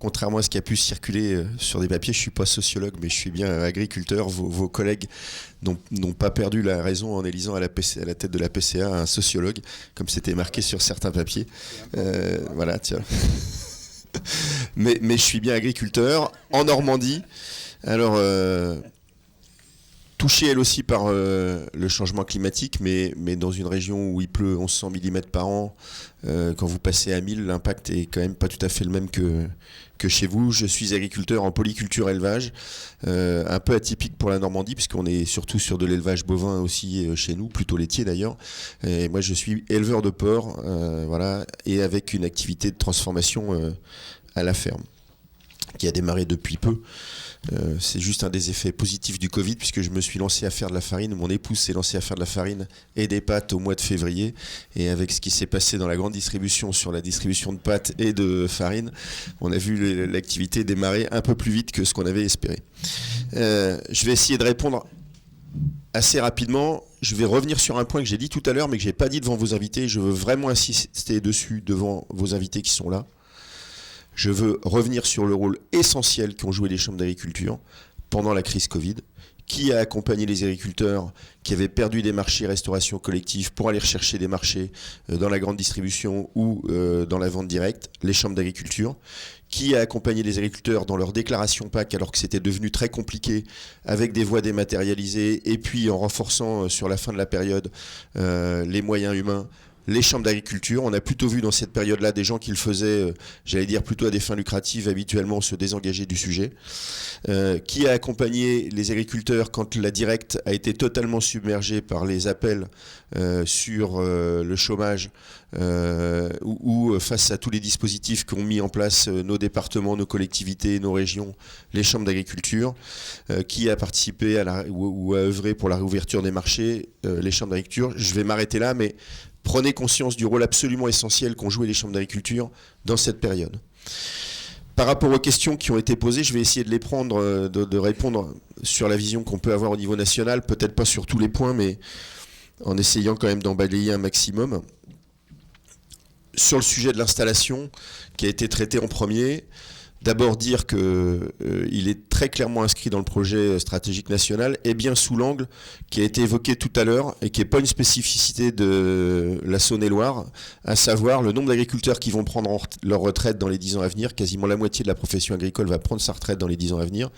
contrairement à ce qui a pu circuler sur des papiers, je ne suis pas sociologue, mais je suis bien agriculteur. Vos collègues n'ont pas perdu la raison en élisant à la tête de la PCA un sociologue, comme c'était marqué sur certains papiers. Voilà, tiens. mais je suis bien agriculteur en Normandie. Alors, touchée elle aussi par le changement climatique, mais dans une région où il pleut 1100 mm par an, quand vous passez à 1000, l'impact est quand même pas tout à fait le même que chez vous. Je suis agriculteur en polyculture élevage, un peu atypique pour la Normandie, puisqu'on est surtout sur de l'élevage bovin aussi chez nous, plutôt laitier d'ailleurs. Et moi je suis éleveur de porc, voilà, et avec une activité de transformation à la ferme, qui a démarré depuis peu. C'est juste un des effets positifs du Covid, puisque je me suis lancé à faire de la farine. Mon épouse s'est lancée à faire de la farine et des pâtes au mois de février. Et avec ce qui s'est passé dans la grande distribution sur la distribution de pâtes et de farine, on a vu l'activité démarrer un peu plus vite que ce qu'on avait espéré. Je vais essayer de répondre assez rapidement. Je vais revenir sur un point que j'ai dit tout à l'heure, mais que je n'ai pas dit devant vos invités. Je veux vraiment insister dessus devant vos invités qui sont là. Je veux revenir sur le rôle essentiel qu'ont joué les chambres d'agriculture pendant la crise Covid, qui a accompagné les agriculteurs qui avaient perdu des marchés restauration collective pour aller rechercher des marchés dans la grande distribution ou dans la vente directe, les chambres d'agriculture, qui a accompagné les agriculteurs dans leur déclaration PAC alors que c'était devenu très compliqué avec des voies dématérialisées et puis en renforçant sur la fin de la période les moyens humains, les chambres d'agriculture. On a plutôt vu dans cette période-là des gens qui le faisaient, j'allais dire plutôt à des fins lucratives, habituellement se désengager du sujet. Qui a accompagné les agriculteurs quand la directe a été totalement submergée par les appels sur le chômage ou face à tous les dispositifs qu'ont mis en place nos départements, nos collectivités, nos régions, les chambres d'agriculture. Qui a participé ou a œuvré pour la réouverture des marchés, les chambres d'agriculture. Je vais m'arrêter là, mais prenez conscience du rôle absolument essentiel qu'ont joué les chambres d'agriculture dans cette période. Par rapport aux questions qui ont été posées, je vais essayer de les prendre, de répondre sur la vision qu'on peut avoir au niveau national, peut-être pas sur tous les points, mais en essayant quand même d'en balayer un maximum. Sur le sujet de l'installation, qui a été traité en premier, d'abord dire qu'il est très clairement inscrit dans le projet stratégique national et bien sous l'angle qui a été évoqué tout à l'heure et qui n'est pas une spécificité de la Saône-et-Loire, à savoir le nombre d'agriculteurs qui vont prendre leur retraite dans les 10 ans à venir. Quasiment la moitié de la profession agricole va prendre sa retraite dans les 10 ans à venir.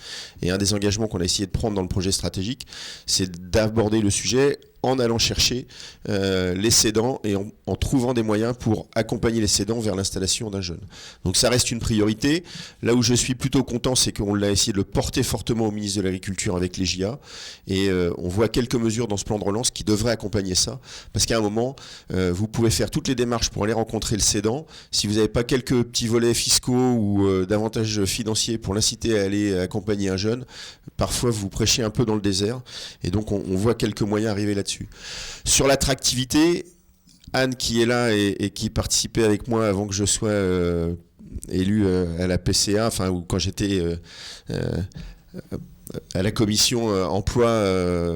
Et un des engagements qu'on a essayé de prendre dans le projet stratégique, c'est d'aborder le sujet en allant chercher les cédants et en trouvant des moyens pour accompagner les cédants vers l'installation d'un jeune. Donc ça reste une priorité. Là où je suis plutôt content, c'est qu'on l'a essayé de le porter fortement au ministre de l'Agriculture avec les JA. Et on voit quelques mesures dans ce plan de relance qui devraient accompagner ça. Parce qu'à un moment, vous pouvez faire toutes les démarches pour aller rencontrer le cédant. Si vous n'avez pas quelques petits volets fiscaux ou d'avantages financiers pour l'inciter à aller accompagner un jeune, parfois vous prêchez un peu dans le désert. Et donc on voit quelques moyens arriver là-dessus. Sur l'attractivité, Anne qui est là et qui participait avec moi avant que je sois élu à la PCA, enfin ou quand j'étais à la commission emploi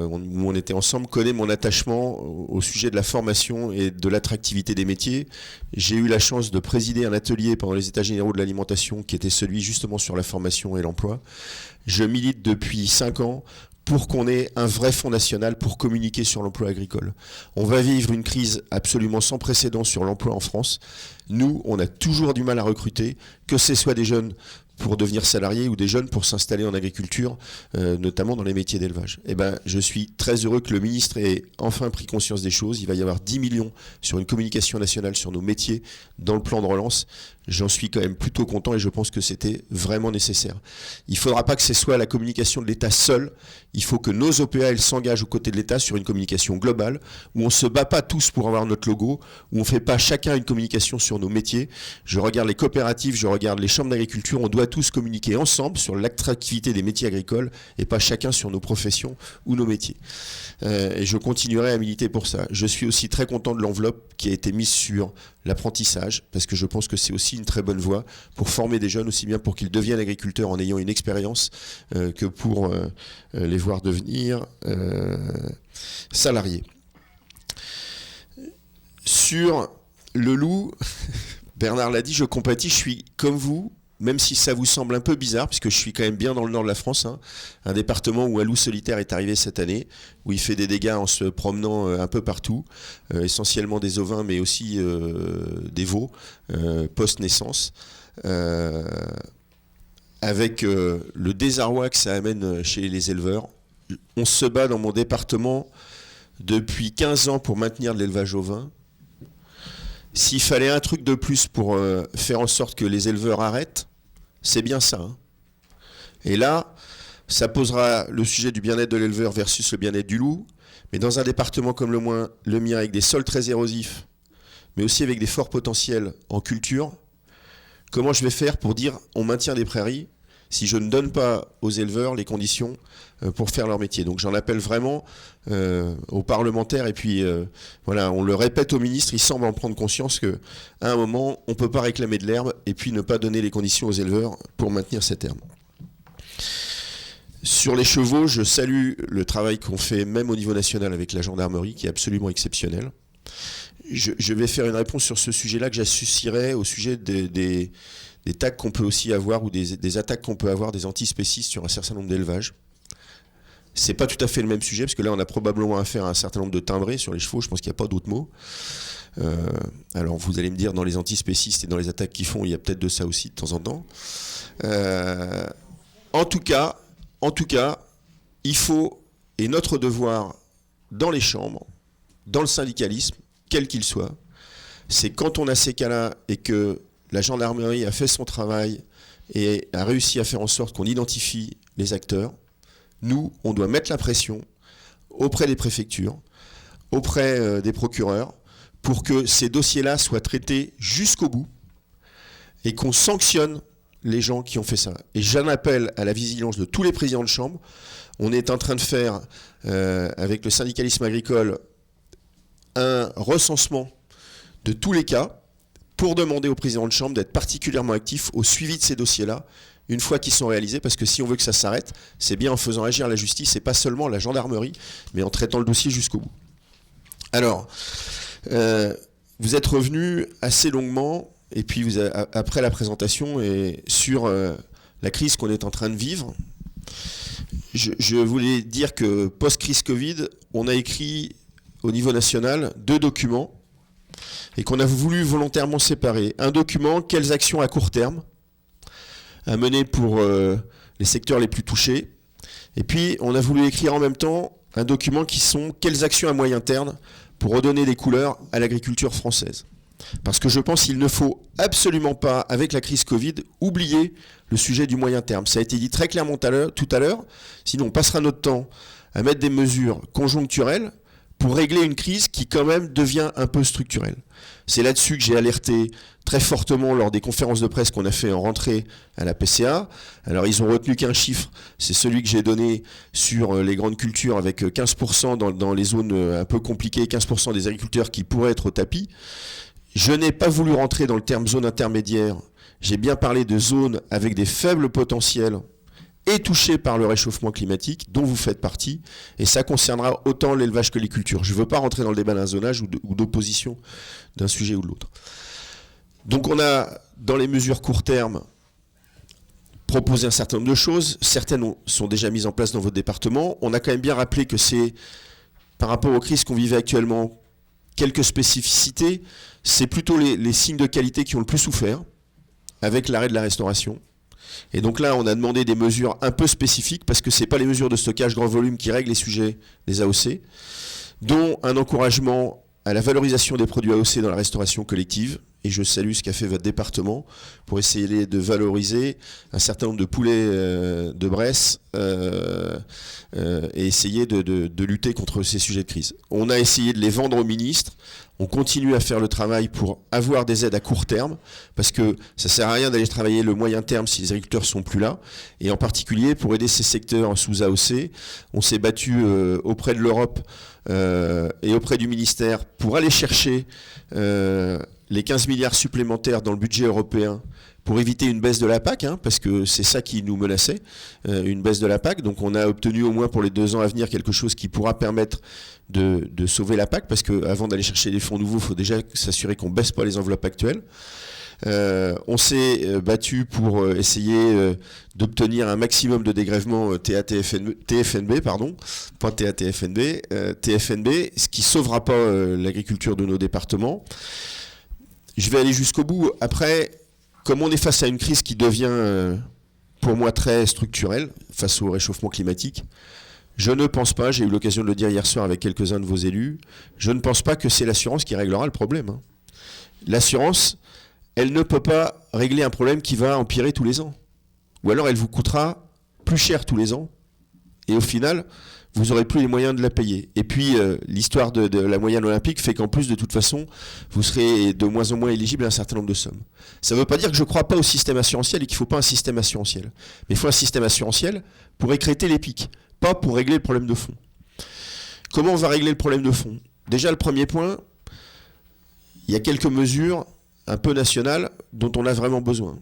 où on était ensemble, connaît mon attachement au sujet de la formation et de l'attractivité des métiers. J'ai eu la chance de présider un atelier pendant les États généraux de l'alimentation qui était celui justement sur la formation et l'emploi. Je milite depuis 5 ans pour qu'on ait un vrai fonds national pour communiquer sur l'emploi agricole. On va vivre une crise absolument sans précédent sur l'emploi en France. Nous, on a toujours du mal à recruter, que ce soit des jeunes pour devenir salariés ou des jeunes pour s'installer en agriculture, notamment dans les métiers d'élevage. Eh ben, je suis très heureux que le ministre ait enfin pris conscience des choses. Il va y avoir 10 millions sur une communication nationale sur nos métiers dans le plan de relance. J'en suis quand même plutôt content et je pense que c'était vraiment nécessaire. Il ne faudra pas que ce soit la communication de l'État seule. Il faut que nos OPA elles s'engagent aux côtés de l'État sur une communication globale où on ne se bat pas tous pour avoir notre logo, où on ne fait pas chacun une communication sur nos métiers. Je regarde les coopératives, je regarde les chambres d'agriculture. On doit tous communiquer ensemble sur l'attractivité des métiers agricoles et pas chacun sur nos professions ou nos métiers. Et je continuerai à militer pour ça. Je suis aussi très content de l'enveloppe qui a été mise sur l'apprentissage, parce que je pense que c'est aussi une très bonne voie pour former des jeunes, aussi bien pour qu'ils deviennent agriculteurs en ayant une expérience que pour les voir devenir salariés. Sur le loup, Bernard l'a dit, je compatis, je suis comme vous, même si ça vous semble un peu bizarre, puisque je suis quand même bien dans le nord de la France, hein, un département où un loup solitaire est arrivé cette année, où il fait des dégâts en se promenant un peu partout, essentiellement des ovins, mais aussi des veaux, post-naissance, avec le désarroi que ça amène chez les éleveurs. On se bat dans mon département depuis 15 ans pour maintenir de l'élevage ovin. S'il fallait un truc de plus pour faire en sorte que les éleveurs arrêtent, c'est bien ça. Hein. Et là, ça posera le sujet du bien-être de l'éleveur versus le bien-être du loup. Mais dans un département comme le mien, avec des sols très érosifs, mais aussi avec des forts potentiels en culture, comment je vais faire pour dire on maintient des prairies si je ne donne pas aux éleveurs les conditions pour faire leur métier. Donc j'en appelle vraiment aux parlementaires et puis voilà, on le répète au ministre, il semble en prendre conscience qu'à un moment, on ne peut pas réclamer de l'herbe et puis ne pas donner les conditions aux éleveurs pour maintenir cette herbe. Sur les chevaux, je salue le travail qu'on fait même au niveau national avec la gendarmerie qui est absolument exceptionnel. Je vais faire une réponse sur ce sujet-là que j'associerai au sujet des tags qu'on peut aussi avoir ou des attaques qu'on peut avoir des antispécistes sur un certain nombre d'élevages. C'est pas tout à fait le même sujet parce que là on a probablement affaire à un certain nombre de timbrés sur les chevaux, je pense qu'il n'y a pas d'autres mots. Alors vous allez me dire dans les antispécistes et dans les attaques qu'ils font, il y a peut-être de ça aussi de temps en temps. En tout cas, il faut, et notre devoir dans les chambres, dans le syndicalisme, quel qu'il soit, c'est quand on a ces cas-là et que la gendarmerie a fait son travail et a réussi à faire en sorte qu'on identifie les acteurs, nous, on doit mettre la pression auprès des préfectures, auprès des procureurs, pour que ces dossiers-là soient traités jusqu'au bout et qu'on sanctionne les gens qui ont fait ça. Et j'en appelle à la vigilance de tous les présidents de chambre. On est en train de faire, avec le syndicalisme agricole, un recensement de tous les cas pour demander aux présidents de chambre d'être particulièrement actifs au suivi de ces dossiers-là une fois qu'ils sont réalisés, parce que si on veut que ça s'arrête, c'est bien en faisant agir la justice et pas seulement la gendarmerie, mais en traitant le dossier jusqu'au bout. Alors, vous êtes revenu assez longuement, et puis après la présentation, et sur la crise qu'on est en train de vivre. Je voulais dire que post-crise Covid, on a écrit au niveau national 2 documents et qu'on a voulu volontairement séparer. Un document, quelles actions à court terme à mener pour les secteurs les plus touchés. Et puis, on a voulu écrire en même temps un document qui sont quelles actions à moyen terme pour redonner des couleurs à l'agriculture française. Parce que je pense qu'il ne faut absolument pas, avec la crise Covid, oublier le sujet du moyen terme. Ça a été dit très clairement tout à l'heure, sinon on passera notre temps à mettre des mesures conjoncturelles pour régler une crise qui quand même devient un peu structurelle. C'est là-dessus que j'ai alerté très fortement lors des conférences de presse qu'on a fait en rentrée à la PCA. Alors ils ont retenu qu'un chiffre, c'est celui que j'ai donné sur les grandes cultures avec 15% dans les zones un peu compliquées, 15% des agriculteurs qui pourraient être au tapis. Je n'ai pas voulu rentrer dans le terme zone intermédiaire. J'ai bien parlé de zones avec des faibles potentiels et touchées par le réchauffement climatique, dont vous faites partie, et ça concernera autant l'élevage que les cultures. Je ne veux pas rentrer dans le débat d'un zonage ou d'opposition d'un sujet ou de l'autre. Donc on a, dans les mesures court terme, proposé un certain nombre de choses. Certaines sont déjà mises en place dans votre département. On a quand même bien rappelé que c'est, par rapport aux crises qu'on vivait actuellement, quelques spécificités. C'est plutôt les signes de qualité qui ont le plus souffert, avec l'arrêt de la restauration. Et donc là, on a demandé des mesures un peu spécifiques, parce que ce n'est pas les mesures de stockage grand volume qui règlent les sujets des AOC, dont un encouragement à la valorisation des produits AOC dans la restauration collective. Et je salue ce qu'a fait votre département pour essayer de valoriser un certain nombre de poulets de Bresse et essayer de lutter contre ces sujets de crise. On a essayé de les vendre au ministre. On continue à faire le travail pour avoir des aides à court terme, parce que ça ne sert à rien d'aller travailler le moyen terme si les agriculteurs ne sont plus là. Et en particulier, pour aider ces secteurs sous AOC, on s'est battu auprès de l'Europe et auprès du ministère pour aller chercher les 15 milliards supplémentaires dans le budget européen pour éviter une baisse de la PAC, parce que c'est ça qui nous menaçait, une baisse de la PAC. Donc on a obtenu au moins pour les 2 ans à venir quelque chose qui pourra permettre de sauver la PAC, parce qu'avant d'aller chercher des fonds nouveaux, il faut déjà s'assurer qu'on ne baisse pas les enveloppes actuelles. On s'est battu pour essayer d'obtenir un maximum de dégrèvement TFNB, pardon, pas TATFNB, TFNB, ce qui sauvera pas l'agriculture de nos départements. Je vais aller jusqu'au bout. Après, comme on est face à une crise qui devient, pour moi, très structurelle, face au réchauffement climatique, je ne pense pas, j'ai eu l'occasion de le dire hier soir avec quelques-uns de vos élus, je ne pense pas que c'est l'assurance qui réglera le problème. L'assurance, elle ne peut pas régler un problème qui va empirer tous les ans. Ou alors elle vous coûtera plus cher tous les ans. Et au final, vous n'aurez plus les moyens de la payer. Et puis, l'histoire de la moyenne olympique fait qu'en plus, de toute façon, vous serez de moins en moins éligible à un certain nombre de sommes. Ça ne veut pas dire que je ne crois pas au système assurantiel et qu'il ne faut pas un système assurantiel. Mais il faut un système assurantiel pour écrêter les pics, pas pour régler le problème de fond. Comment on va régler le problème de fond ? Déjà, le premier point, il y a quelques mesures un peu nationales dont on a vraiment besoin.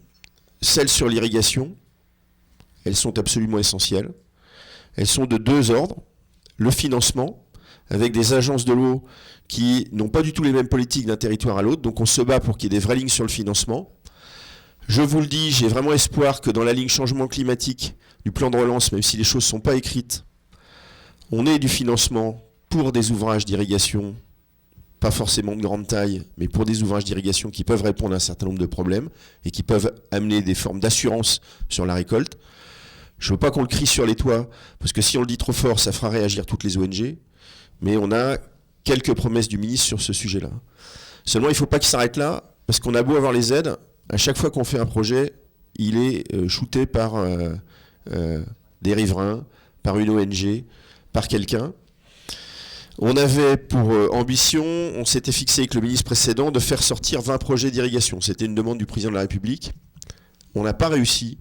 Celles sur l'irrigation, elles sont absolument essentielles. Elles sont de deux ordres. Le financement, avec des agences de l'eau qui n'ont pas du tout les mêmes politiques d'un territoire à l'autre, donc on se bat pour qu'il y ait des vraies lignes sur le financement. Je vous le dis, j'ai vraiment espoir que dans la ligne changement climatique du plan de relance, même si les choses ne sont pas écrites, on ait du financement pour des ouvrages d'irrigation, pas forcément de grande taille, mais pour des ouvrages d'irrigation qui peuvent répondre à un certain nombre de problèmes et qui peuvent amener des formes d'assurance sur la récolte. Je ne veux pas qu'on le crie sur les toits, parce que si on le dit trop fort, ça fera réagir toutes les ONG, mais on a quelques promesses du ministre sur ce sujet-là. Seulement, il ne faut pas qu'il s'arrête là, parce qu'on a beau avoir les aides, à chaque fois qu'on fait un projet, il est shooté par des riverains, par une ONG, par quelqu'un. On avait pour ambition, on s'était fixé avec le ministre précédent, de faire sortir 20 projets d'irrigation. C'était une demande du président de la République. On n'a pas réussi,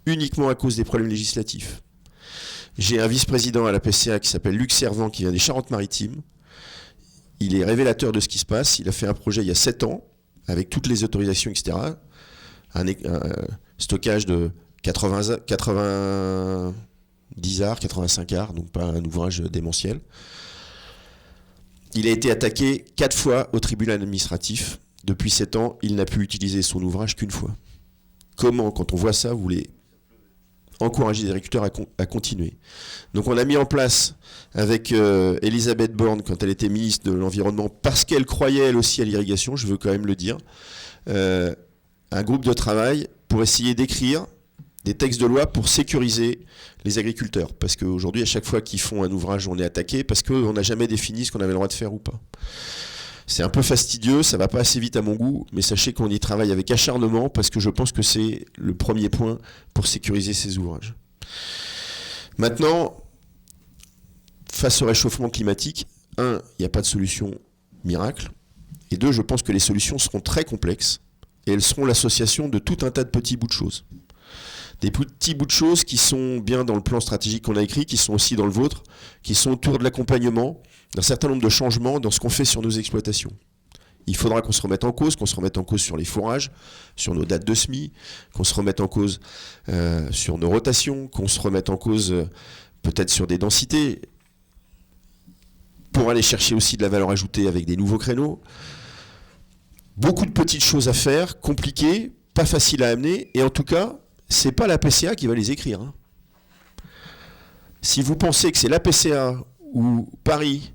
uniquement à cause des problèmes législatifs. J'ai un vice-président à la PCA qui s'appelle Luc Servant, qui vient des Charentes-Maritimes. Il est révélateur de ce qui se passe. Il a fait un projet il y a 7 ans, avec toutes les autorisations, etc. Un stockage de 90 arts, 85 arts, donc pas un ouvrage démentiel. Il a été attaqué 4 fois au tribunal administratif. Depuis 7 ans, il n'a pu utiliser son ouvrage qu'une fois. Comment, quand on voit ça, vous voulez encourager les agriculteurs à continuer. Donc on a mis en place avec Elisabeth Borne, quand elle était ministre de l'Environnement, parce qu'elle croyait elle aussi à l'irrigation, je veux quand même le dire, un groupe de travail pour essayer d'écrire des textes de loi pour sécuriser les agriculteurs. Parce qu'aujourd'hui, à chaque fois qu'ils font un ouvrage, on est attaqué, parce qu'on n'a jamais défini ce qu'on avait le droit de faire ou pas. C'est un peu fastidieux, ça va pas assez vite à mon goût, mais sachez qu'on y travaille avec acharnement parce que je pense que c'est le premier point pour sécuriser ces ouvrages. Maintenant, face au réchauffement climatique, 1, il n'y a pas de solution miracle, et 2, je pense que les solutions seront très complexes, et elles seront l'association de tout un tas de petits bouts de choses. Des petits bouts de choses qui sont bien dans le plan stratégique qu'on a écrit, qui sont aussi dans le vôtre, qui sont autour de l'accompagnement, d'un certain nombre de changements dans ce qu'on fait sur nos exploitations. Il faudra qu'on se remette en cause, sur les fourrages, sur nos dates de semis, qu'on se remette en cause sur nos rotations, qu'on se remette en cause peut-être sur des densités, pour aller chercher aussi de la valeur ajoutée avec des nouveaux créneaux. Beaucoup de petites choses à faire, compliquées, pas faciles à amener, et en tout cas, c'est pas la PCA qui va les écrire. Si vous pensez que c'est la PCA ou Paris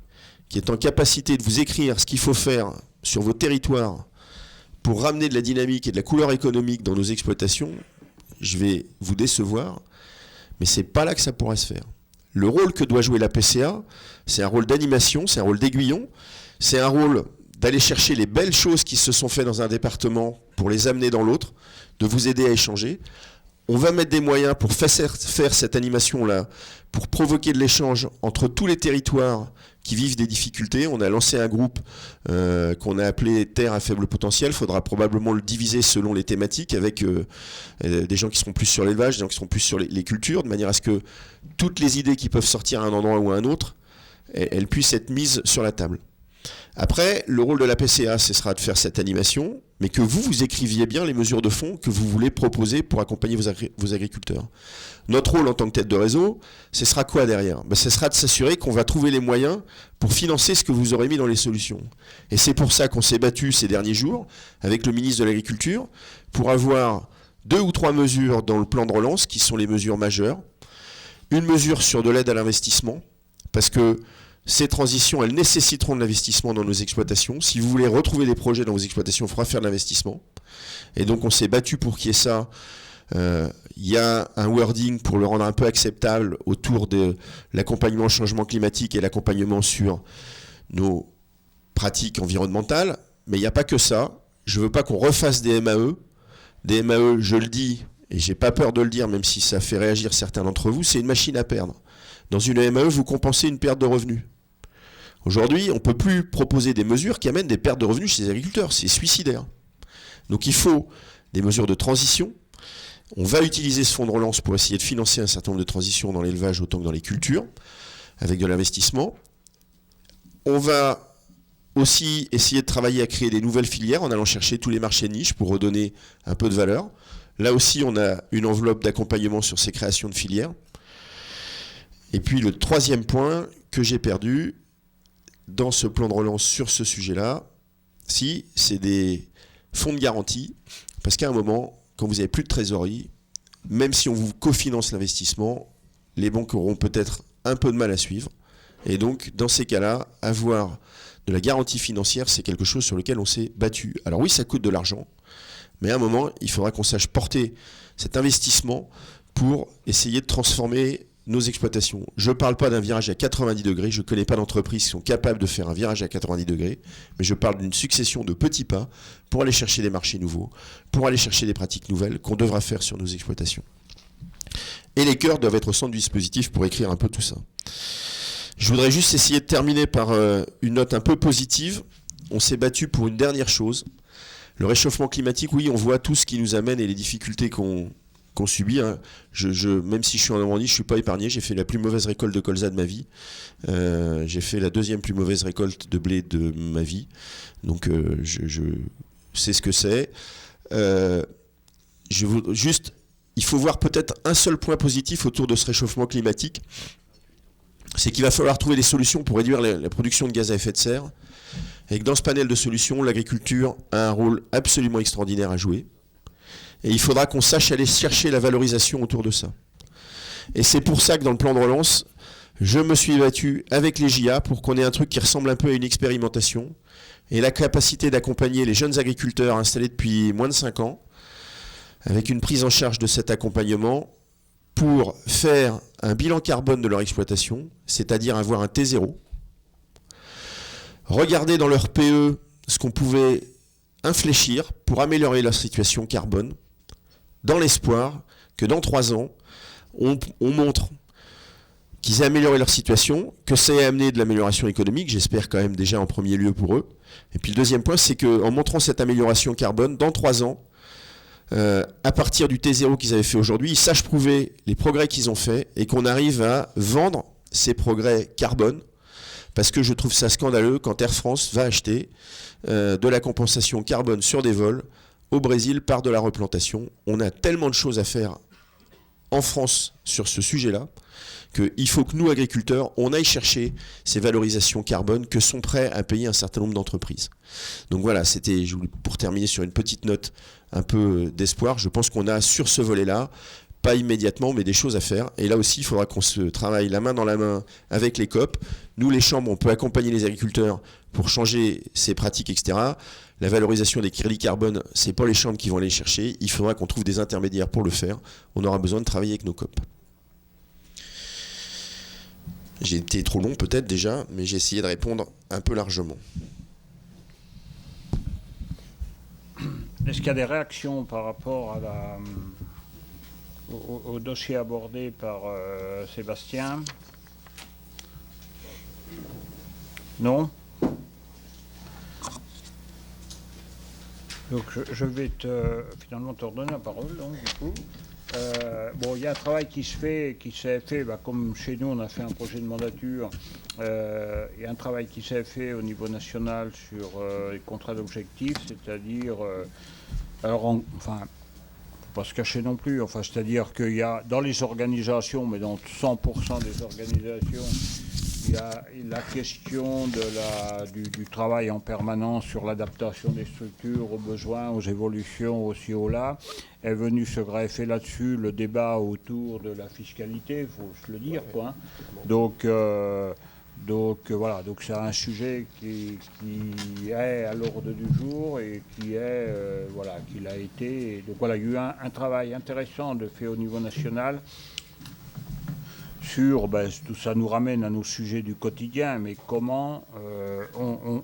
qui est en capacité de vous écrire ce qu'il faut faire sur vos territoires pour ramener de la dynamique et de la couleur économique dans nos exploitations, je vais vous décevoir, mais c'est pas là que ça pourra se faire. Le rôle que doit jouer la PCA, c'est un rôle d'animation, c'est un rôle d'aiguillon, c'est un rôle d'aller chercher les belles choses qui se sont faites dans un département pour les amener dans l'autre, de vous aider à échanger. On va mettre des moyens pour faire cette animation-là, pour provoquer de l'échange entre tous les territoires qui vivent des difficultés. On a lancé un groupe qu'on a appelé Terre à faible potentiel. Il faudra probablement le diviser selon les thématiques, avec des gens qui seront plus sur l'élevage, des gens qui seront plus sur les cultures, de manière à ce que toutes les idées qui peuvent sortir à un endroit ou à un autre, elles puissent être mises sur la table. Après, le rôle de la PCA, ce sera de faire cette animation, mais que vous écriviez bien les mesures de fond que vous voulez proposer pour accompagner vos agriculteurs. Notre rôle en tant que tête de réseau, ce sera quoi derrière ? Ce sera de s'assurer qu'on va trouver les moyens pour financer ce que vous aurez mis dans les solutions. Et c'est pour ça qu'on s'est battu ces derniers jours avec le ministre de l'Agriculture pour avoir 2 ou 3 mesures dans le plan de relance qui sont les mesures majeures. Une mesure sur de l'aide à l'investissement, parce que ces transitions, elles nécessiteront de l'investissement dans nos exploitations. Si vous voulez retrouver des projets dans vos exploitations, il faudra faire de l'investissement. Et donc on s'est battu pour qu'il y ait ça. Il y a un wording pour le rendre un peu acceptable autour de l'accompagnement au changement climatique et l'accompagnement sur nos pratiques environnementales. Mais il n'y a pas que ça. Je ne veux pas qu'on refasse des MAE. Des MAE, je le dis, et j'ai pas peur de le dire, même si ça fait réagir certains d'entre vous, c'est une machine à perdre. Dans une MAE, vous compensez une perte de revenus. Aujourd'hui, on ne peut plus proposer des mesures qui amènent des pertes de revenus chez les agriculteurs. C'est suicidaire. Donc il faut des mesures de transition. On va utiliser ce fonds de relance pour essayer de financer un certain nombre de transitions dans l'élevage autant que dans les cultures, avec de l'investissement. On va aussi essayer de travailler à créer des nouvelles filières en allant chercher tous les marchés de niche pour redonner un peu de valeur. Là aussi, on a une enveloppe d'accompagnement sur ces créations de filières. Et puis le troisième point que j'ai perdu dans ce plan de relance sur ce sujet-là, c'est des fonds de garantie, parce qu'à un moment, quand vous n'avez plus de trésorerie, même si on vous cofinance l'investissement, les banques auront peut-être un peu de mal à suivre. Et donc, dans ces cas-là, avoir de la garantie financière, c'est quelque chose sur lequel on s'est battu. Alors oui, ça coûte de l'argent, mais à un moment, il faudra qu'on sache porter cet investissement pour essayer de transformer nos exploitations. Je ne parle pas d'un virage à 90 degrés, je ne connais pas d'entreprises qui sont capables de faire un virage à 90 degrés, mais je parle d'une succession de petits pas pour aller chercher des marchés nouveaux, pour aller chercher des pratiques nouvelles qu'on devra faire sur nos exploitations. Et les cœurs doivent être au centre du dispositif pour écrire un peu tout ça. Je voudrais juste essayer de terminer par une note un peu positive. On s'est battu pour une dernière chose. Le réchauffement climatique, oui, on voit tout ce qui nous amène et les difficultés qu'on subit. Hein. Même si je suis en Normandie, je ne suis pas épargné. J'ai fait la plus mauvaise récolte de colza de ma vie. J'ai fait la deuxième plus mauvaise récolte de blé de ma vie. Donc je sais ce que c'est. Il faut voir peut-être un seul point positif autour de ce réchauffement climatique. C'est qu'il va falloir trouver des solutions pour réduire la production de gaz à effet de serre. Et que dans ce panel de solutions, l'agriculture a un rôle absolument extraordinaire à jouer. Et il faudra qu'on sache aller chercher la valorisation autour de ça. Et c'est pour ça que dans le plan de relance, je me suis battu avec les JA pour qu'on ait un truc qui ressemble un peu à une expérimentation et la capacité d'accompagner les jeunes agriculteurs installés depuis moins de 5 ans avec une prise en charge de cet accompagnement pour faire un bilan carbone de leur exploitation, c'est-à-dire avoir un T0, regarder dans leur PE ce qu'on pouvait infléchir pour améliorer leur situation carbone, dans l'espoir que dans 3 ans, on montre qu'ils aient amélioré leur situation, que ça ait amené de l'amélioration économique, j'espère quand même déjà en premier lieu pour eux. Et puis le deuxième point, c'est qu'en montrant cette amélioration carbone, dans 3 ans, à partir du T0 qu'ils avaient fait aujourd'hui, ils sachent prouver les progrès qu'ils ont faits et qu'on arrive à vendre ces progrès carbone, parce que je trouve ça scandaleux quand Air France va acheter de la compensation carbone sur des vols au Brésil par de la replantation. On a tellement de choses à faire en France sur ce sujet-là qu'il faut que nous, agriculteurs, on aille chercher ces valorisations carbone que sont prêts à payer un certain nombre d'entreprises. Donc voilà, c'était pour terminer sur une petite note un peu d'espoir. Je pense qu'on a sur ce volet-là, pas immédiatement, mais des choses à faire. Et là aussi, il faudra qu'on se travaille la main dans la main avec les COP. Nous, les chambres, on peut accompagner les agriculteurs pour changer ces pratiques, etc. La valorisation des crédits carbone, c'est pas les chambres qui vont aller chercher. Il faudra qu'on trouve des intermédiaires pour le faire. On aura besoin de travailler avec nos COP. J'ai été trop long peut-être déjà, mais j'ai essayé de répondre un peu largement. Est-ce qu'il y a des réactions par rapport à au dossier abordé par Sébastien? Non? Donc je vais finalement te redonner la parole, donc, du coup. Bon, il y a un travail qui s'est fait, comme chez nous on a fait un projet de mandature, il y a un travail qui s'est fait au niveau national sur les contrats d'objectifs, c'est-à-dire, faut pas se cacher non plus, c'est-à-dire qu'il y a dans les organisations, mais dans 100% des organisations, il y a la question du travail en permanence sur l'adaptation des structures aux besoins, aux évolutions, aussi au là. Est venu se greffer là-dessus le débat autour de la fiscalité, il faut se le dire, quoi. Hein. Donc voilà, donc c'est un sujet qui est à l'ordre du jour et qui a été. Donc voilà, il y a eu un travail intéressant de fait au niveau national. Tout ça nous ramène à nos sujets du quotidien, mais comment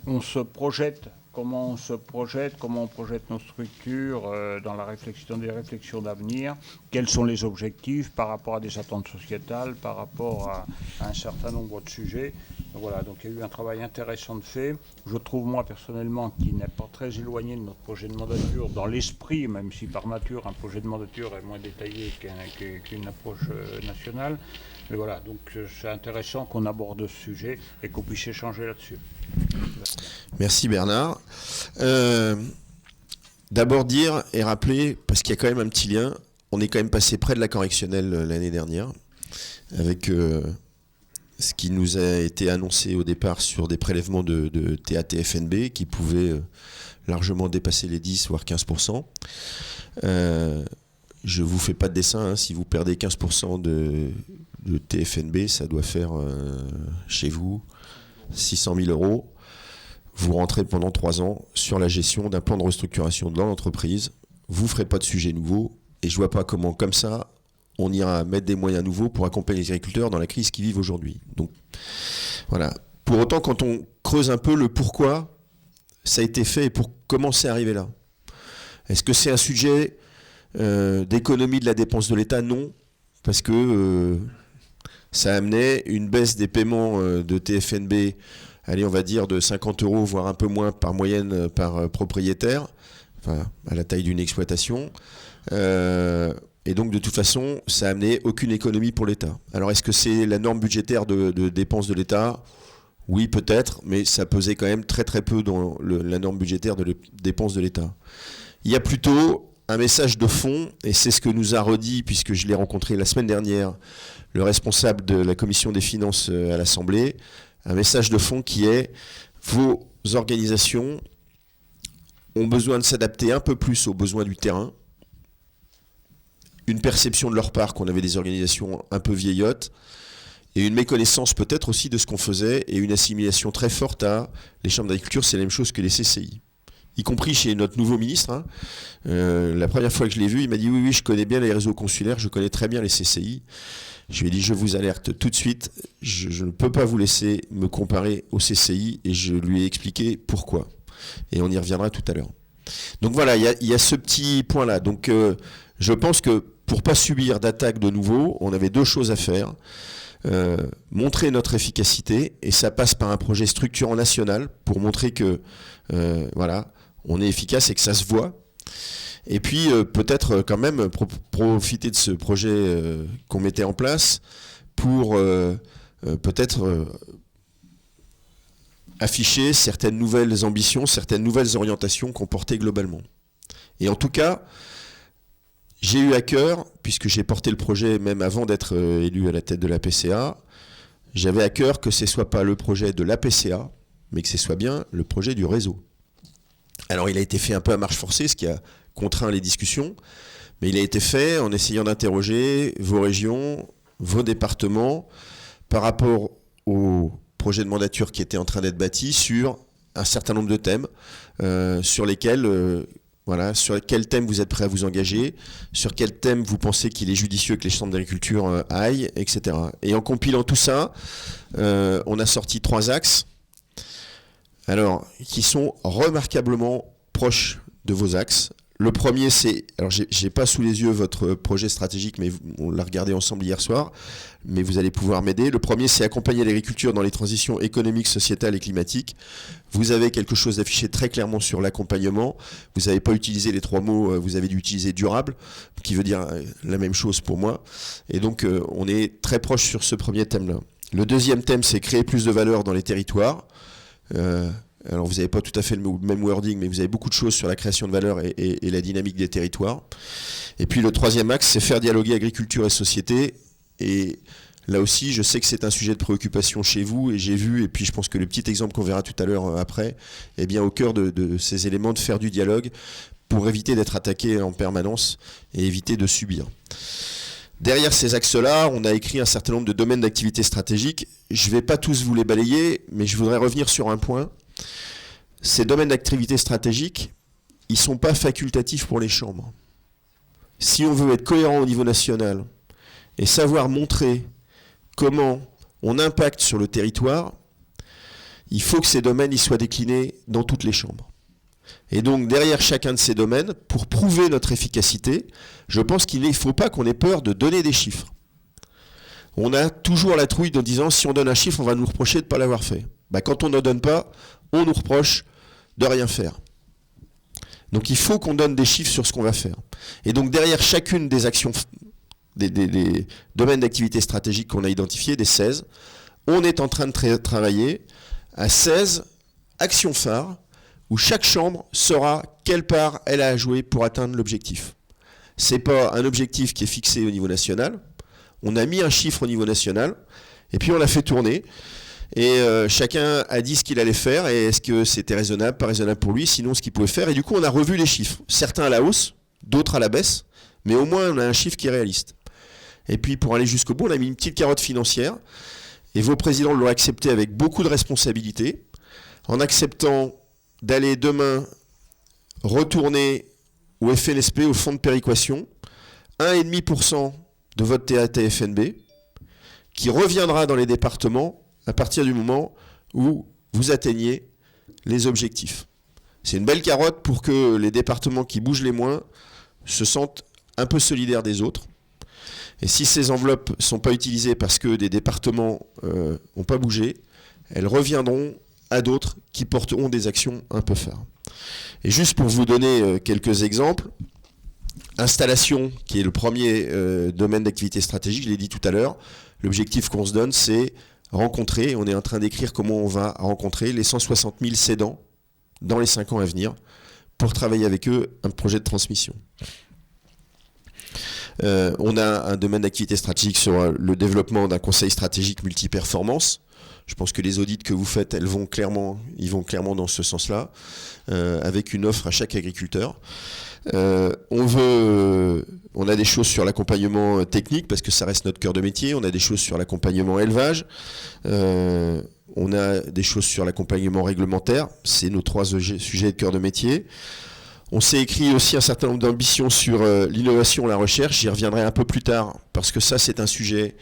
on se projette, comment on projette nos structures dans des réflexions d'avenir, quels sont les objectifs par rapport à des attentes sociétales, par rapport à un certain nombre de sujets. Donc voilà, donc il y a eu un travail intéressant de fait. Je trouve moi personnellement qu'il n'est pas très éloigné de notre projet de mandature dans l'esprit, même si par nature un projet de mandature est moins détaillé qu'une approche nationale. Mais voilà, donc c'est intéressant qu'on aborde ce sujet et qu'on puisse échanger là-dessus. Merci Bernard. D'abord dire et rappeler, parce qu'il y a quand même un petit lien, on est quand même passé près de la correctionnelle l'année dernière, avec ce qui nous a été annoncé au départ sur des prélèvements de TATFNB qui pouvaient largement dépasser les 10 voire 15%. Je ne vous fais pas de dessin, hein, si vous perdez 15% de TFNB, ça doit faire chez vous 600 000 euros. Vous rentrez pendant 3 ans sur la gestion d'un plan de restructuration dans l'entreprise. Vous ne ferez pas de sujet nouveau et je ne vois pas comment, comme ça, on ira mettre des moyens nouveaux pour accompagner les agriculteurs dans la crise qu'ils vivent aujourd'hui. Donc voilà. Pour autant, quand on creuse un peu le pourquoi ça a été fait et comment c'est arrivé là. Est-ce que c'est un sujet d'économie de la dépense de l'État? Non, parce que ça amenait une baisse des paiements de TFNB, allez, on va dire de 50 euros, voire un peu moins par moyenne par propriétaire, enfin à la taille d'une exploitation. Et donc de toute façon, ça a amené aucune économie pour l'État. Alors est-ce que c'est la norme budgétaire de dépenses de l'État? Oui, peut-être, mais ça pesait quand même très très peu dans la norme budgétaire de dépenses de l'État. Il y a plutôt un message de fond, et c'est ce que nous a redit, puisque je l'ai rencontré la semaine dernière, le responsable de la commission des finances à l'Assemblée, un message de fond qui est vos organisations ont besoin de s'adapter un peu plus aux besoins du terrain, une perception de leur part qu'on avait des organisations un peu vieillottes, et une méconnaissance peut-être aussi de ce qu'on faisait, et une assimilation très forte à les chambres d'agriculture, c'est la même chose que les CCI. Y compris chez notre nouveau ministre. Hein. La première fois que je l'ai vu, il m'a dit oui, je connais bien les réseaux consulaires, je connais très bien les CCI. Je lui ai dit, je vous alerte tout de suite, je ne peux pas vous laisser me comparer aux CCI, et je lui ai expliqué pourquoi. Et on y reviendra tout à l'heure. Donc voilà, il y a ce petit point-là. Donc je pense que pour ne pas subir d'attaque de nouveau, on avait 2 choses à faire. Montrer notre efficacité, et ça passe par un projet structurant national pour montrer que voilà, on est efficace et que ça se voit. Et puis peut-être quand même profiter de ce projet qu'on mettait en place pour peut-être afficher certaines nouvelles ambitions, certaines nouvelles orientations qu'on portait globalement. Et en tout cas, j'ai eu à cœur, puisque j'ai porté le projet même avant d'être élu à la tête de la PCA, j'avais à cœur que ce ne soit pas le projet de la PCA, mais que ce soit bien le projet du réseau. Alors il a été fait un peu à marche forcée, ce qui a contraint les discussions, mais il a été fait en essayant d'interroger vos régions, vos départements, par rapport au projet de mandature qui était en train d'être bâti sur un certain nombre de thèmes, sur lesquels... Voilà, sur quel thème vous êtes prêt à vous engager, sur quel thème vous pensez qu'il est judicieux que les chambres d'agriculture aillent, etc. Et en compilant tout ça, on a sorti 3 axes, alors qui sont remarquablement proches de vos axes. Le premier, c'est... Alors, j'ai pas sous les yeux votre projet stratégique, mais on l'a regardé ensemble hier soir, mais vous allez pouvoir m'aider. Le premier, c'est accompagner l'agriculture dans les transitions économiques, sociétales et climatiques. Vous avez quelque chose d'affiché très clairement sur l'accompagnement. Vous n'avez pas utilisé les 3 mots, vous avez dû utiliser durable, qui veut dire la même chose pour moi. Et donc, on est très proche sur ce premier thème-là. Le deuxième thème, c'est créer plus de valeur dans les territoires. Alors vous n'avez pas tout à fait le même wording, mais vous avez beaucoup de choses sur la création de valeur et la dynamique des territoires. Et puis le troisième axe, c'est faire dialoguer agriculture et société. Et là aussi, je sais que c'est un sujet de préoccupation chez vous, et j'ai vu, et puis je pense que le petit exemple qu'on verra tout à l'heure après, est bien au cœur de ces éléments de faire du dialogue pour éviter d'être attaqué en permanence et éviter de subir. Derrière ces axes-là, on a écrit un certain nombre de domaines d'activité stratégiques. Je ne vais pas tous vous les balayer, mais je voudrais revenir sur un point. Ces domaines d'activité stratégiques, ils ne sont pas facultatifs pour les chambres. Si on veut être cohérent au niveau national et savoir montrer comment on impacte sur le territoire, il faut que ces domaines ils soient déclinés dans toutes les chambres. Et donc derrière chacun de ces domaines, pour prouver notre efficacité, je pense qu'il ne faut pas qu'on ait peur de donner des chiffres. On a toujours la trouille en disant si on donne un chiffre, on va nous reprocher de ne pas l'avoir fait. Quand on n'en donne pas, on nous reproche de rien faire. Donc il faut qu'on donne des chiffres sur ce qu'on va faire. Et donc derrière chacune des actions, des domaines d'activité stratégique qu'on a identifiés, des 16, on est en train de travailler à 16 actions phares où chaque chambre saura quelle part elle a à jouer pour atteindre l'objectif. Ce n'est pas un objectif qui est fixé au niveau national. On a mis un chiffre au niveau national et puis on l'a fait tourner. Et chacun a dit ce qu'il allait faire et est-ce que c'était raisonnable, pas raisonnable pour lui, sinon ce qu'il pouvait faire. Et du coup, on a revu les chiffres. Certains à la hausse, d'autres à la baisse, mais au moins on a un chiffre qui est réaliste. Et puis pour aller jusqu'au bout, on a mis une petite carotte financière et vos présidents l'ont accepté avec beaucoup de responsabilité, en acceptant d'aller demain retourner au FNSP, au fonds de péréquation, 1,5% de votre TATFNB, qui reviendra dans les départements à partir du moment où vous atteignez les objectifs. C'est une belle carotte pour que les départements qui bougent les moins se sentent un peu solidaires des autres. Et si ces enveloppes ne sont pas utilisées parce que des départements n'ont pas bougé, elles reviendront à d'autres qui porteront des actions un peu phares. Et juste pour vous donner quelques exemples, installation, qui est le premier domaine d'activité stratégique, je l'ai dit tout à l'heure, l'objectif qu'on se donne, c'est rencontrer, on est en train d'écrire comment on va rencontrer les 160 000 cédants dans les 5 ans à venir pour travailler avec eux un projet de transmission. On a un domaine d'activité stratégique sur le développement d'un conseil stratégique multiperformance. Je pense que les audits que vous faites, ils vont clairement dans ce sens-là, avec une offre à chaque agriculteur. On a des choses sur l'accompagnement technique, parce que ça reste notre cœur de métier. On a des choses sur l'accompagnement élevage. On a des choses sur l'accompagnement réglementaire. C'est nos 3 sujets de cœur de métier. On s'est écrit aussi un certain nombre d'ambitions sur l'innovation, la recherche. J'y reviendrai un peu plus tard, parce que ça, c'est un sujet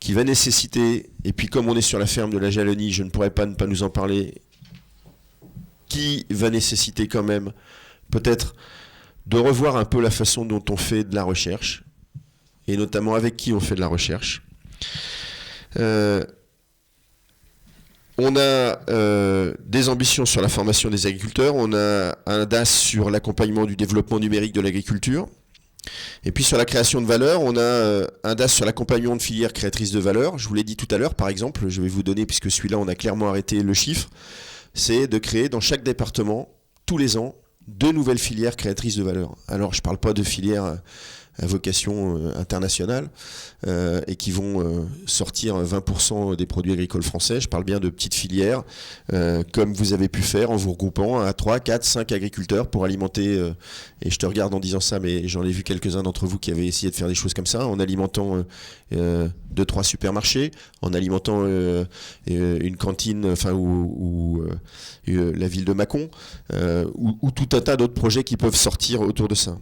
qui va nécessiter, et puis comme on est sur la ferme de la Jalonnie, je ne pourrais pas ne pas nous en parler, qui va nécessiter quand même peut-être de revoir un peu la façon dont on fait de la recherche, et notamment avec qui on fait de la recherche. On a des ambitions sur la formation des agriculteurs, on a un DAS sur l'accompagnement du développement numérique de l'agriculture, et puis sur la création de valeur, on a un DAS sur l'accompagnement de filières créatrices de valeur. Je vous l'ai dit tout à l'heure, par exemple, je vais vous donner, puisque celui-là on a clairement arrêté le chiffre, c'est de créer dans chaque département, tous les ans, 2 nouvelles filières créatrices de valeur. Alors je ne parle pas de filières à vocation internationale et qui vont sortir 20% des produits agricoles français. Je parle bien de petites filières comme vous avez pu faire en vous regroupant à 3, 4, 5 agriculteurs pour alimenter, et je te regarde en disant ça, mais j'en ai vu quelques-uns d'entre vous qui avaient essayé de faire des choses comme ça, en alimentant 2-3 supermarchés, en alimentant une cantine, ou la ville de Mâcon, ou tout un tas d'autres projets qui peuvent sortir autour de ça.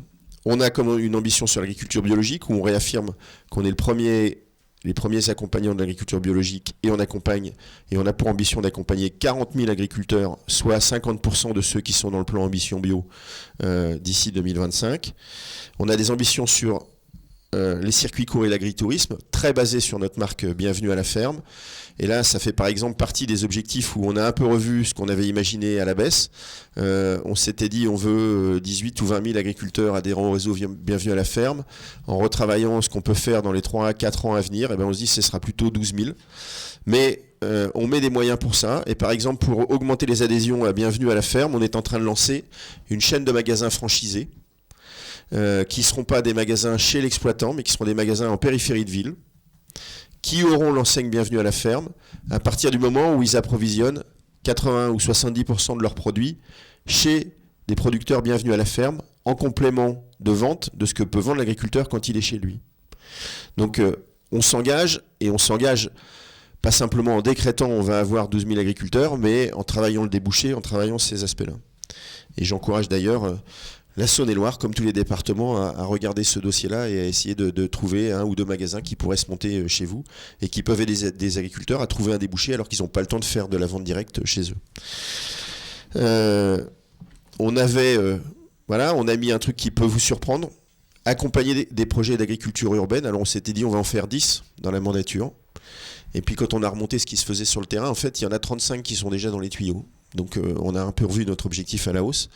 On a comme une ambition sur l'agriculture biologique où on réaffirme qu'on est le premier les premiers accompagnants de l'agriculture biologique et on a pour ambition d'accompagner 40 000 agriculteurs, soit 50% de ceux qui sont dans le plan Ambition Bio d'ici 2025. On a des ambitions sur les circuits courts et l'agritourisme, très basés sur notre marque Bienvenue à la ferme. Et là, ça fait par exemple partie des objectifs où on a un peu revu ce qu'on avait imaginé à la baisse. On s'était dit on veut 18 ou 20 000 agriculteurs adhérents au réseau Bienvenue à la ferme. En retravaillant ce qu'on peut faire dans les 3 à 4 ans à venir, on se dit que ce sera plutôt 12 000. Mais on met des moyens pour ça. Et par exemple, pour augmenter les adhésions à Bienvenue à la ferme, on est en train de lancer une chaîne de magasins franchisés qui ne seront pas des magasins chez l'exploitant, mais qui seront des magasins en périphérie de ville, qui auront l'enseigne Bienvenue à la ferme à partir du moment où ils approvisionnent 80 ou 70% de leurs produits chez des producteurs Bienvenue à la ferme, en complément de vente de ce que peut vendre l'agriculteur quand il est chez lui. Donc on s'engage, et on s'engage pas simplement en décrétant on va avoir 12 000 agriculteurs, mais en travaillant le débouché, en travaillant ces aspects-là. Et j'encourage d'ailleurs la Saône-et-Loire, comme tous les départements, à regarder ce dossier-là et à essayer de trouver 1 ou 2 magasins qui pourraient se monter chez vous et qui peuvent aider des agriculteurs à trouver un débouché alors qu'ils n'ont pas le temps de faire de la vente directe chez eux. On a mis un truc qui peut vous surprendre, accompagner des projets d'agriculture urbaine. Alors on s'était dit on va en faire 10 dans la mandature. Et puis quand on a remonté ce qui se faisait sur le terrain, en fait il y en a 35 qui sont déjà dans les tuyaux. Donc on a un peu revu notre objectif à la hausse.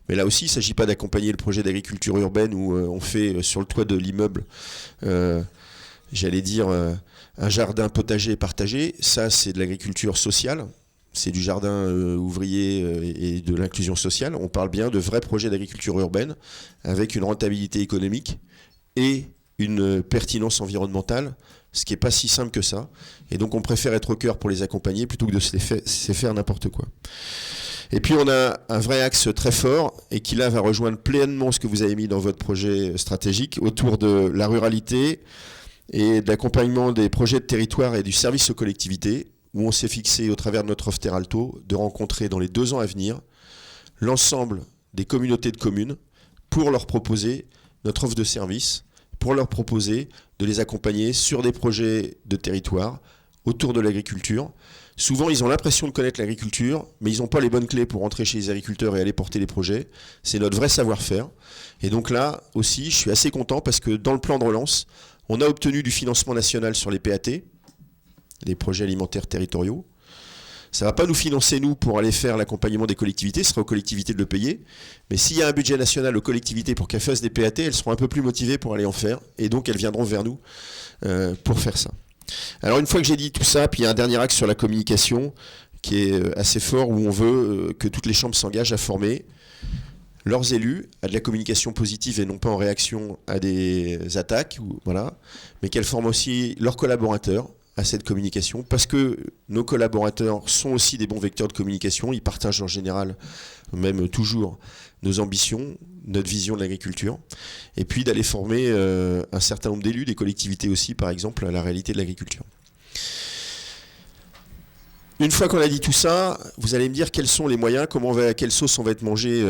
Mais là aussi, il ne s'agit pas d'accompagner le projet d'agriculture urbaine où on fait sur le toit de l'immeuble, un jardin potager partagé. Ça, c'est de l'agriculture sociale. C'est du jardin ouvrier et de l'inclusion sociale. On parle bien de vrais projets d'agriculture urbaine avec une rentabilité économique et une pertinence environnementale, ce qui n'est pas si simple que ça. Et donc, on préfère être au cœur pour les accompagner plutôt que de se faire n'importe quoi. Et puis on a un vrai axe très fort et qui là va rejoindre pleinement ce que vous avez mis dans votre projet stratégique autour de la ruralité et de l'accompagnement des projets de territoire et du service aux collectivités, où on s'est fixé au travers de notre offre Terralto de rencontrer dans les 2 ans à venir l'ensemble des communautés de communes pour leur proposer notre offre de service, pour leur proposer de les accompagner sur des projets de territoire autour de l'agriculture. Souvent, ils ont l'impression de connaître l'agriculture, mais ils n'ont pas les bonnes clés pour entrer chez les agriculteurs et aller porter les projets. C'est notre vrai savoir-faire. Et donc là aussi, je suis assez content parce que dans le plan de relance, on a obtenu du financement national sur les PAT, les projets alimentaires territoriaux. Ça ne va pas nous financer, nous, pour aller faire l'accompagnement des collectivités. Ce sera aux collectivités de le payer. Mais s'il y a un budget national aux collectivités pour qu'elles fassent des PAT, elles seront un peu plus motivées pour aller en faire. Et donc, elles viendront vers nous pour faire ça. Alors une fois que j'ai dit tout ça, puis il y a un dernier axe sur la communication qui est assez fort où on veut que toutes les chambres s'engagent à former leurs élus à de la communication positive et non pas en réaction à des attaques, mais qu'elles forment aussi leurs collaborateurs à cette communication parce que nos collaborateurs sont aussi des bons vecteurs de communication, ils partagent en général, même toujours, nos ambitions, notre vision de l'agriculture, et puis d'aller former un certain nombre d'élus, des collectivités aussi, par exemple, à la réalité de l'agriculture. Une fois qu'on a dit tout ça, vous allez me dire quels sont les moyens, quelle sauce on va être mangé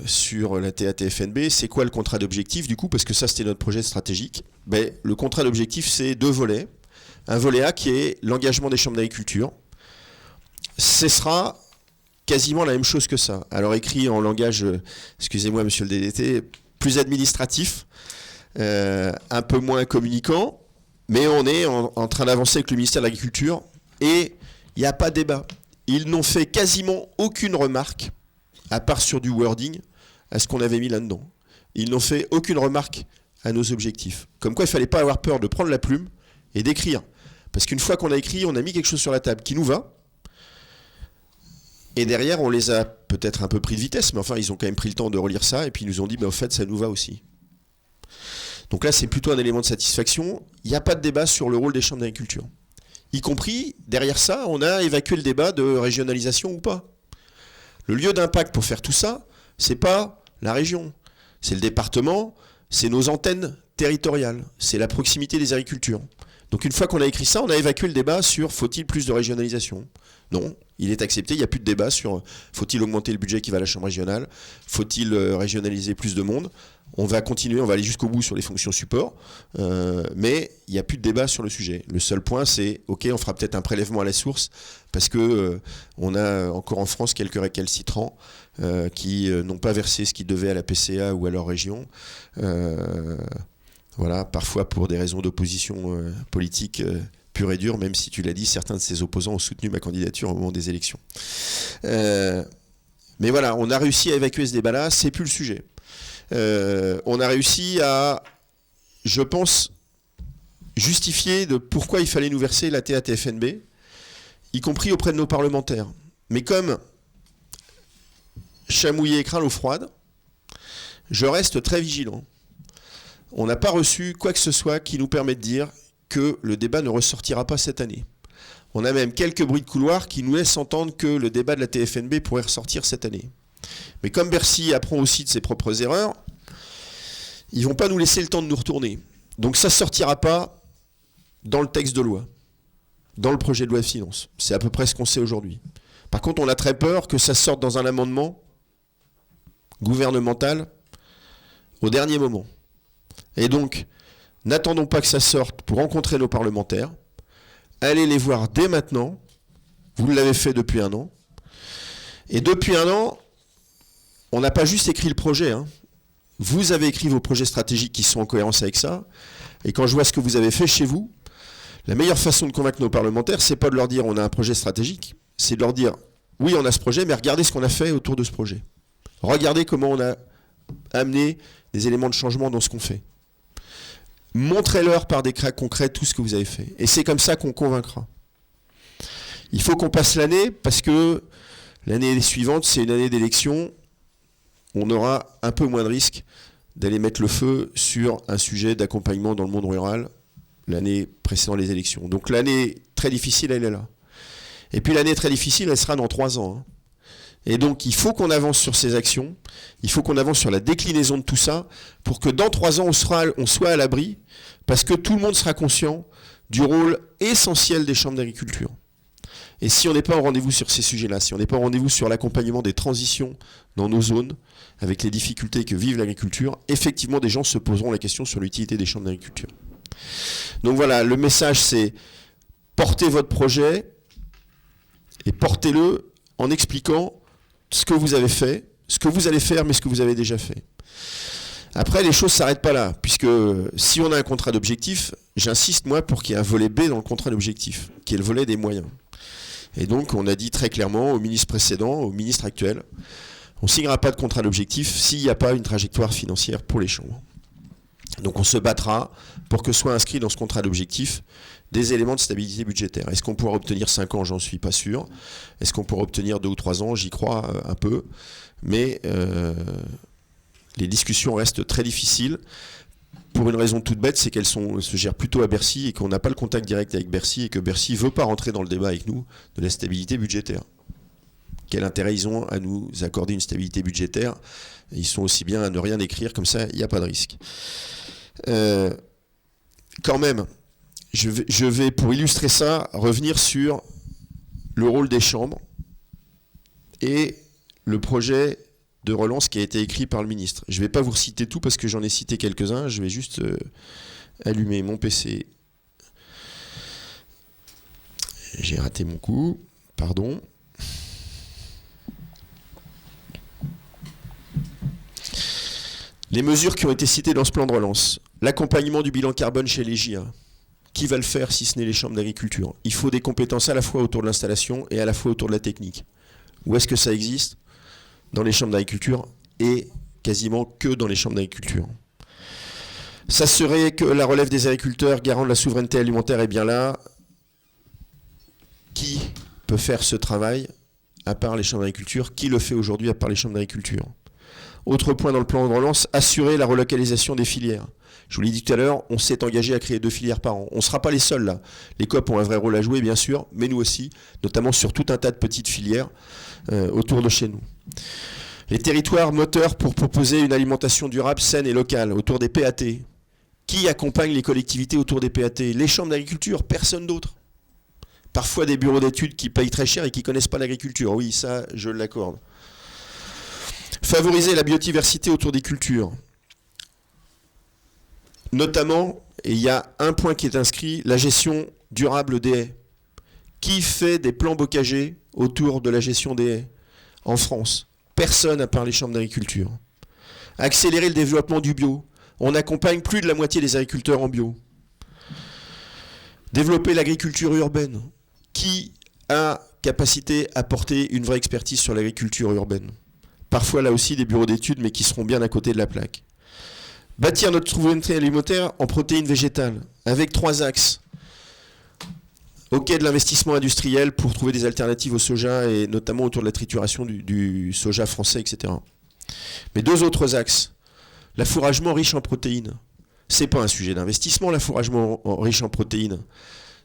sur la TATFNB, c'est quoi le contrat d'objectif du coup, parce que ça c'était notre projet stratégique. Le contrat d'objectif c'est 2 volets. Un volet A qui est l'engagement des chambres d'agriculture. Ce sera quasiment la même chose que ça. Alors écrit en langage, excusez-moi monsieur le DDT, plus administratif, un peu moins communicant, mais on est en train d'avancer avec le ministère de l'Agriculture et il n'y a pas de débat. Ils n'ont fait quasiment aucune remarque, à part sur du wording, à ce qu'on avait mis là-dedans. Ils n'ont fait aucune remarque à nos objectifs. Comme quoi il ne fallait pas avoir peur de prendre la plume et d'écrire. Parce qu'une fois qu'on a écrit, on a mis quelque chose sur la table qui nous va. Et derrière, on les a peut-être un peu pris de vitesse, mais enfin, ils ont quand même pris le temps de relire ça, et puis ils nous ont dit, au fait, ça nous va aussi. Donc là, c'est plutôt un élément de satisfaction. Il n'y a pas de débat sur le rôle des chambres d'agriculture. Y compris, derrière ça, on a évacué le débat de régionalisation ou pas. Le lieu d'impact pour faire tout ça, c'est pas la région. C'est le département, c'est nos antennes territoriales, c'est la proximité des agricultures. Donc une fois qu'on a écrit ça, on a évacué le débat sur faut-il plus de régionalisation ? Non, il est accepté, il n'y a plus de débat sur faut-il augmenter le budget qui va à la chambre régionale ? Faut-il régionaliser plus de monde ? On va continuer, on va aller jusqu'au bout sur les fonctions support, mais il n'y a plus de débat sur le sujet. Le seul point, c'est, ok, on fera peut-être un prélèvement à la source, parce que on a encore en France quelques récalcitrants qui n'ont pas versé ce qu'ils devaient à la PCA ou à leur région. Voilà, parfois pour des raisons d'opposition politique pure et dure, même si tu l'as dit, certains de ses opposants ont soutenu ma candidature au moment des élections. Mais voilà, on a réussi à évacuer ce débat-là, c'est plus le sujet. On a réussi à, je pense, justifier de pourquoi il fallait nous verser la TATFNB, y compris auprès de nos parlementaires. Mais comme chat mouillé et craint l'eau froide, je reste très vigilant. On n'a pas reçu quoi que ce soit qui nous permet de dire que le débat ne ressortira pas cette année. On a même quelques bruits de couloir qui nous laissent entendre que le débat de la TFNB pourrait ressortir cette année. Mais comme Bercy apprend aussi de ses propres erreurs, ils ne vont pas nous laisser le temps de nous retourner. Donc ça ne sortira pas dans le texte de loi, dans le projet de loi de finances. C'est à peu près ce qu'on sait aujourd'hui. Par contre, on a très peur que ça sorte dans un amendement gouvernemental au dernier moment. Et donc, n'attendons pas que ça sorte pour rencontrer nos parlementaires. Allez les voir dès maintenant. Vous l'avez fait depuis 1 an. Et depuis 1 an, on n'a pas juste écrit le projet. Vous avez écrit vos projets stratégiques qui sont en cohérence avec ça. Et quand je vois ce que vous avez fait chez vous, la meilleure façon de convaincre nos parlementaires, c'est pas de leur dire on a un projet stratégique, c'est de leur dire oui, on a ce projet, mais regardez ce qu'on a fait autour de ce projet. Regardez comment on a amené des éléments de changement dans ce qu'on fait. Montrez-leur par des cas concrets tout ce que vous avez fait. Et c'est comme ça qu'on convaincra. Il faut qu'on passe l'année, parce que l'année suivante, c'est une année d'élection. On aura un peu moins de risques d'aller mettre le feu sur un sujet d'accompagnement dans le monde rural l'année précédant les élections. Donc l'année très difficile, elle est là. Et puis l'année très difficile, elle sera dans 3 ans. Et donc il faut qu'on avance sur ces actions, il faut qu'on avance sur la déclinaison de tout ça, pour que dans 3 ans, on soit à l'abri, parce que tout le monde sera conscient du rôle essentiel des chambres d'agriculture. Et si on n'est pas au rendez-vous sur ces sujets-là, si on n'est pas au rendez-vous sur l'accompagnement des transitions dans nos zones, avec les difficultés que vive l'agriculture, effectivement des gens se poseront la question sur l'utilité des chambres d'agriculture. Donc voilà, le message c'est portez votre projet et portez-le en expliquant ce que vous avez fait, ce que vous allez faire, mais ce que vous avez déjà fait. Après, les choses ne s'arrêtent pas là, puisque si on a un contrat d'objectif, j'insiste moi pour qu'il y ait un volet B dans le contrat d'objectif, qui est le volet des moyens. Et donc, on a dit très clairement au ministre précédent, au ministre actuel, on ne signera pas de contrat d'objectif s'il n'y a pas une trajectoire financière pour les chambres. Donc on se battra pour que soient inscrits dans ce contrat d'objectif des éléments de stabilité budgétaire. Est-ce qu'on pourra obtenir 5 ans ? J'en suis pas sûr. Est-ce qu'on pourra obtenir 2 ou 3 ans ? J'y crois un peu. Mais les discussions restent très difficiles pour une raison toute bête, c'est qu'elles se gèrent plutôt à Bercy et qu'on n'a pas le contact direct avec Bercy et que Bercy ne veut pas rentrer dans le débat avec nous de la stabilité budgétaire. Quel intérêt ils ont à nous accorder une stabilité budgétaire ? Ils sont aussi bien à ne rien écrire, comme ça il n'y a pas de risque. Quand même, je vais, pour illustrer ça, revenir sur le rôle des chambres et le projet de relance qui a été écrit par le ministre. Je ne vais pas vous reciter tout parce que j'en ai cité quelques-uns, je vais juste allumer mon PC. J'ai raté mon coup, pardon. Les mesures qui ont été citées dans ce plan de relance. L'accompagnement du bilan carbone chez les JA. Qui va le faire si ce n'est les chambres d'agriculture ? Il faut des compétences à la fois autour de l'installation et à la fois autour de la technique. Où est-ce que ça existe ? Dans les chambres d'agriculture et quasiment que dans les chambres d'agriculture. S'assurer que la relève des agriculteurs garant de la souveraineté alimentaire est bien là. Qui peut faire ce travail à part les chambres d'agriculture ? Qui le fait aujourd'hui à part les chambres d'agriculture ? Autre point dans le plan de relance, assurer la relocalisation des filières. Je vous l'ai dit tout à l'heure, on s'est engagé à créer 2 filières par an. On ne sera pas les seuls là. Les COP ont un vrai rôle à jouer, bien sûr, mais nous aussi, notamment sur tout un tas de petites filières autour de chez nous. Les territoires moteurs pour proposer une alimentation durable, saine et locale, autour des PAT. Qui accompagne les collectivités autour des PAT? Les chambres d'agriculture, personne d'autre. Parfois des bureaux d'études qui payent très cher et qui ne connaissent pas l'agriculture. Oui, ça, je l'accorde. Favoriser la biodiversité autour des cultures. Notamment, et il y a un point qui est inscrit, la gestion durable des haies. Qui fait des plans bocagers autour de la gestion des haies en France? Personne à part les chambres d'agriculture. Accélérer le développement du bio. On accompagne plus de la moitié des agriculteurs en bio. Développer l'agriculture urbaine. Qui a capacité à porter une vraie expertise sur l'agriculture urbaine? Parfois là aussi des bureaux d'études, mais qui seront bien à côté de la plaque. Bâtir notre souveraineté alimentaire en protéines végétales, avec 3 axes. OK de l'investissement industriel pour trouver des alternatives au soja, et notamment autour de la trituration du soja français, etc. Mais 2 autres axes. L'affouragement riche en protéines. C'est pas un sujet d'investissement, l'affouragement riche en protéines.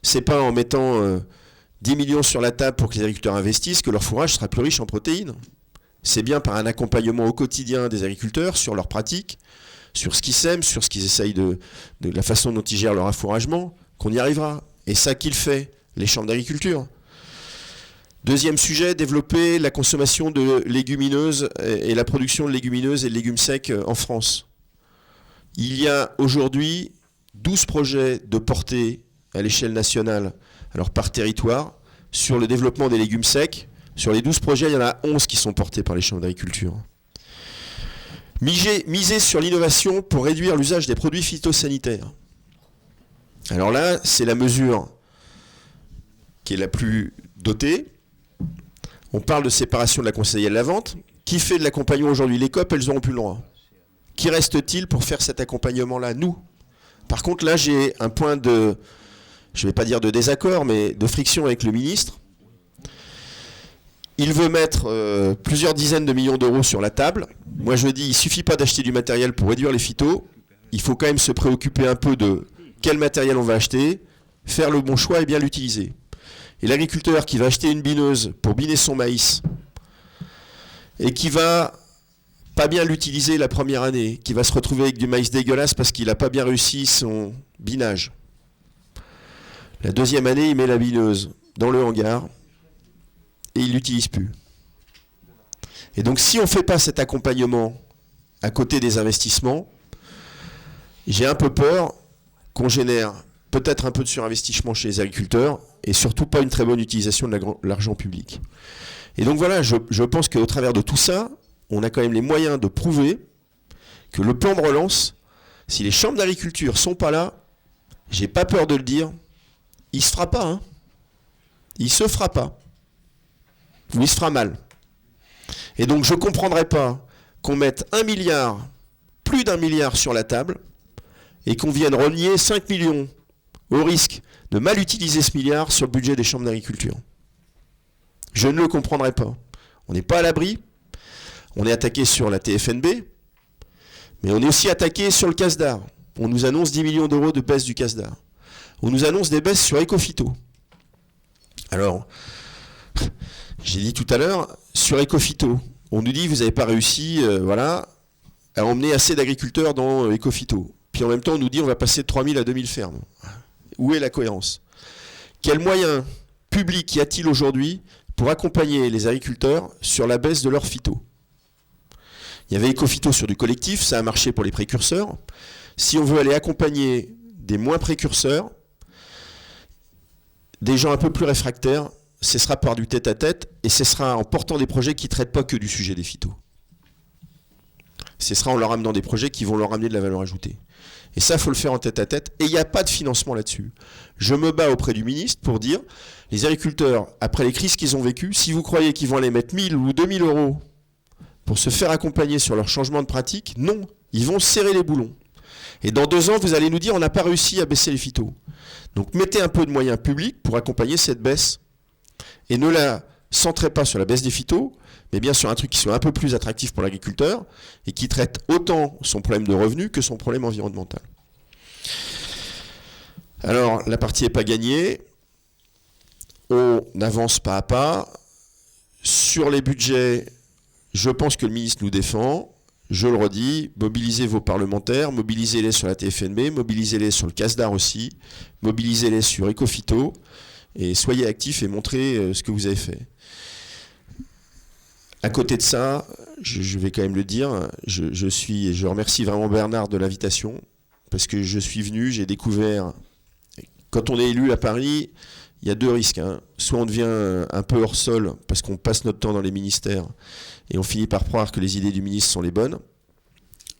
C'est pas en mettant 10 millions sur la table pour que les agriculteurs investissent que leur fourrage sera plus riche en protéines. C'est bien par un accompagnement au quotidien des agriculteurs sur leurs pratiques, sur ce qu'ils sèment, sur ce qu'ils essayent de la façon dont ils gèrent leur affouragement, qu'on y arrivera. Et ça, qui le fait? Les chambres d'agriculture. Deuxième sujet, développer la consommation de légumineuses et la production de légumineuses et de légumes secs en France. Il y a aujourd'hui 12 projets de portée à l'échelle nationale, alors par territoire, sur le développement des légumes secs. Sur les 12 projets, il y en a 11 qui sont portés par les chambres d'agriculture. Miser sur l'innovation pour réduire l'usage des produits phytosanitaires. Alors là, c'est la mesure qui est la plus dotée. On parle de séparation de la conseillère de la vente. Qui fait de l'accompagnement aujourd'hui? Les COP, elles n'auront plus le droit. Qui reste-t-il pour faire cet accompagnement-là? Nous. Par contre, là, j'ai un point de, je ne vais pas dire de désaccord, mais de friction avec le ministre. Il veut mettre plusieurs dizaines de millions d'euros sur la table. Moi, je dis, il ne suffit pas d'acheter du matériel pour réduire les phytos. Il faut quand même se préoccuper un peu de quel matériel on va acheter, faire le bon choix et bien l'utiliser. Et l'agriculteur qui va acheter une bineuse pour biner son maïs et qui va pas bien l'utiliser la première année, qui va se retrouver avec du maïs dégueulasse parce qu'il n'a pas bien réussi son binage. La deuxième année, il met la bineuse dans le hangar et il ne l'utilise plus. Et donc si on ne fait pas cet accompagnement à côté des investissements, j'ai un peu peur qu'on génère peut-être un peu de surinvestissement chez les agriculteurs et surtout pas une très bonne utilisation de l'argent public. Et donc voilà, je pense qu'au travers de tout ça, on a quand même les moyens de prouver que le plan de relance, si les chambres d'agriculture ne sont pas là, j'ai pas peur de le dire, il ne se fera pas. Hein. Il ne se fera pas. Ou il se fera mal. Et donc je ne comprendrai pas qu'on mette 1 milliard, plus d'1 milliard sur la table, et qu'on vienne renier 5 millions au risque de mal utiliser ce milliard sur le budget des chambres d'agriculture. Je ne le comprendrai pas. On n'est pas à l'abri. On est attaqué sur la TFNB, mais on est aussi attaqué sur le CASDAR. On nous annonce 10 millions d'euros de baisse du CASDAR. On nous annonce des baisses sur Ecophyto. Alors, j'ai dit tout à l'heure, sur Ecophyto, on nous dit vous n'avez pas réussi à emmener assez d'agriculteurs dans Ecophyto. Puis en même temps, on nous dit on va passer de 3000 à 2000 fermes. Où est la cohérence? Quels moyens publics y a-t-il aujourd'hui pour accompagner les agriculteurs sur la baisse de leurs phyto? Il y avait Ecophyto sur du collectif, ça a marché pour les précurseurs. Si on veut aller accompagner des moins précurseurs, des gens un peu plus réfractaires, ce sera par du tête-à-tête et ce sera en portant des projets qui ne traitent pas que du sujet des phytos. Ce sera en leur amenant des projets qui vont leur amener de la valeur ajoutée. Et ça, il faut le faire en tête-à-tête. Et il n'y a pas de financement là-dessus. Je me bats auprès du ministre pour dire, les agriculteurs, après les crises qu'ils ont vécues, si vous croyez qu'ils vont aller mettre 1000 ou 2000 euros pour se faire accompagner sur leur changement de pratique, non, ils vont serrer les boulons. Et dans 2 ans, vous allez nous dire, on n'a pas réussi à baisser les phytos. Donc mettez un peu de moyens publics pour accompagner cette baisse. Et ne la centrez pas sur la baisse des phytos, mais bien sur un truc qui soit un peu plus attractif pour l'agriculteur et qui traite autant son problème de revenus que son problème environnemental. Alors, la partie n'est pas gagnée. On avance pas à pas. Sur les budgets, je pense que le ministre nous défend. je le redis, mobilisez vos parlementaires, mobilisez-les sur la TFNB, mobilisez-les sur le CASDAR aussi, mobilisez-les sur Ecofito, et soyez actifs et montrez ce que vous avez fait. À côté de ça, je vais quand même le dire, je remercie vraiment Bernard de l'invitation, parce que je suis venu, j'ai découvert, quand on est élu à Paris, il y a deux risques. Soit on devient un peu hors sol, parce qu'on passe notre temps dans les ministères, et on finit par croire que les idées du ministre sont les bonnes,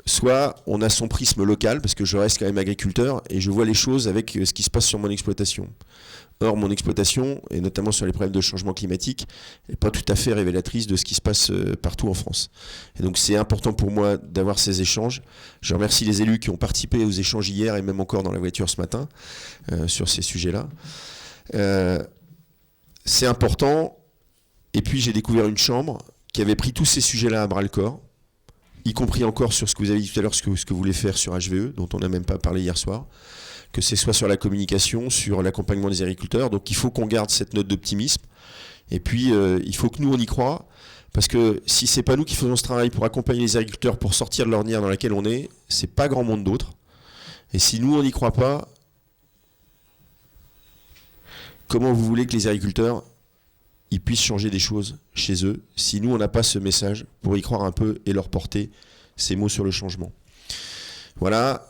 soit on a son prisme local, parce que je reste quand même agriculteur, et je vois les choses avec ce qui se passe sur mon exploitation. Or, mon exploitation, et notamment sur les problèmes de changement climatique, n'est pas tout à fait révélatrice de ce qui se passe partout en France. Et donc c'est important pour moi d'avoir ces échanges. Je remercie les élus qui ont participé aux échanges hier, et même encore dans la voiture ce matin, sur ces sujets-là. C'est important, et puis j'ai découvert une chambre qui avait pris tous ces sujets-là à bras-le-corps, y compris encore sur ce que vous avez dit tout à l'heure, ce que vous voulez faire sur HVE, dont on n'a même pas parlé hier soir, que ce soit sur la communication, sur l'accompagnement des agriculteurs. Donc il faut qu'on garde cette note d'optimisme, et puis il faut que nous on y croit, parce que si c'est pas nous qui faisons ce travail pour accompagner les agriculteurs pour sortir de l'ornière dans laquelle on est, c'est pas grand monde d'autres. Et si nous on n'y croit pas, comment vous voulez que les agriculteurs ils puissent changer des choses chez eux si nous on n'a pas ce message pour y croire un peu et leur porter ces mots sur le changement. Voilà,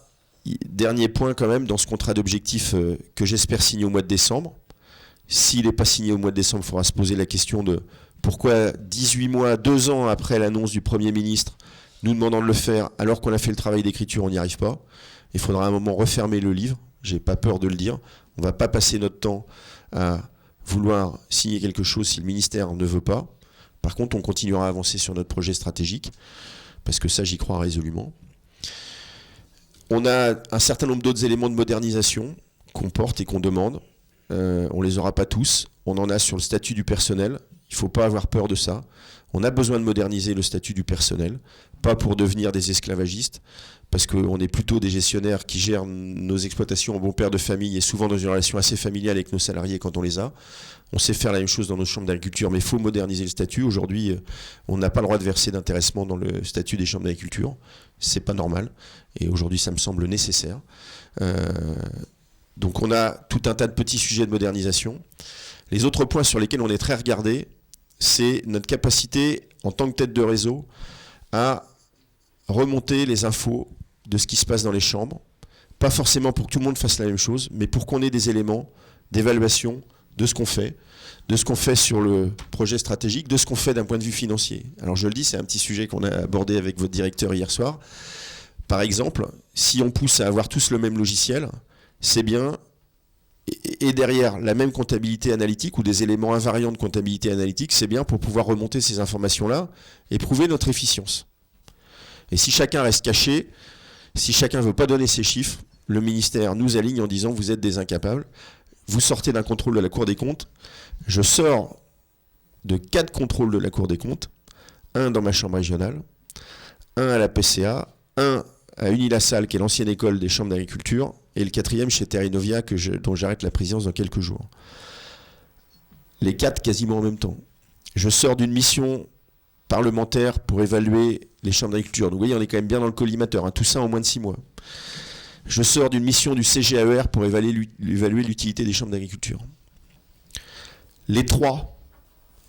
dernier point quand même dans ce contrat d'objectif que j'espère signer au mois de décembre. S'il n'est pas signé au mois de décembre, il faudra se poser la question de pourquoi 18 mois, 2 ans après l'annonce du Premier ministre, nous demandant de le faire alors qu'on a fait le travail d'écriture, on n'y arrive pas. Il faudra à un moment refermer le livre, j'ai pas peur de le dire. On ne va pas passer notre temps à vouloir signer quelque chose si le ministère ne veut pas. Par contre, on continuera à avancer sur notre projet stratégique, parce que ça, j'y crois résolument. On a un certain nombre d'autres éléments de modernisation qu'on porte et qu'on demande. On ne les aura pas tous. On en a sur le statut du personnel. Il ne faut pas avoir peur de ça. On a besoin de moderniser le statut du personnel, pas pour devenir des esclavagistes, parce qu'on est plutôt des gestionnaires qui gèrent nos exploitations en bon père de famille et souvent dans une relation assez familiale avec nos salariés quand on les a. On sait faire la même chose dans nos chambres d'agriculture, mais il faut moderniser le statut. Aujourd'hui, on n'a pas le droit de verser d'intéressement dans le statut des chambres d'agriculture. C'est pas normal. Et aujourd'hui, ça me semble nécessaire. Donc on a tout un tas de petits sujets de modernisation. Les autres points sur lesquels on est très regardé, c'est notre capacité, en tant que tête de réseau, à remonter les infos de ce qui se passe dans les chambres. Pas forcément pour que tout le monde fasse la même chose, mais pour qu'on ait des éléments d'évaluation de ce qu'on fait sur le projet stratégique, de ce qu'on fait d'un point de vue financier. Alors je le dis, c'est un petit sujet qu'on a abordé avec votre directeur hier soir. Par exemple, si on pousse à avoir tous le même logiciel, c'est bien, et derrière la même comptabilité analytique ou des éléments invariants de comptabilité analytique, c'est bien pour pouvoir remonter ces informations-là et prouver notre efficience. Et si chacun reste caché, si chacun ne veut pas donner ses chiffres, le ministère nous aligne en disant vous êtes des incapables, vous sortez d'un contrôle de la Cour des comptes, je sors de 4 contrôles de la Cour des comptes, un dans ma chambre régionale, un à la PCA, un à Unilassal, qui est l'ancienne école des chambres d'agriculture, et le 4e chez Terrinovia, dont j'arrête la présidence dans quelques jours. Les 4 quasiment en même temps. Je sors d'une mission parlementaire pour évaluer les chambres d'agriculture. Donc vous voyez, on est quand même bien dans le collimateur, tout ça en moins de 6 mois. Je sors d'une mission du CGAER pour évaluer l'utilité des chambres d'agriculture. Les 3,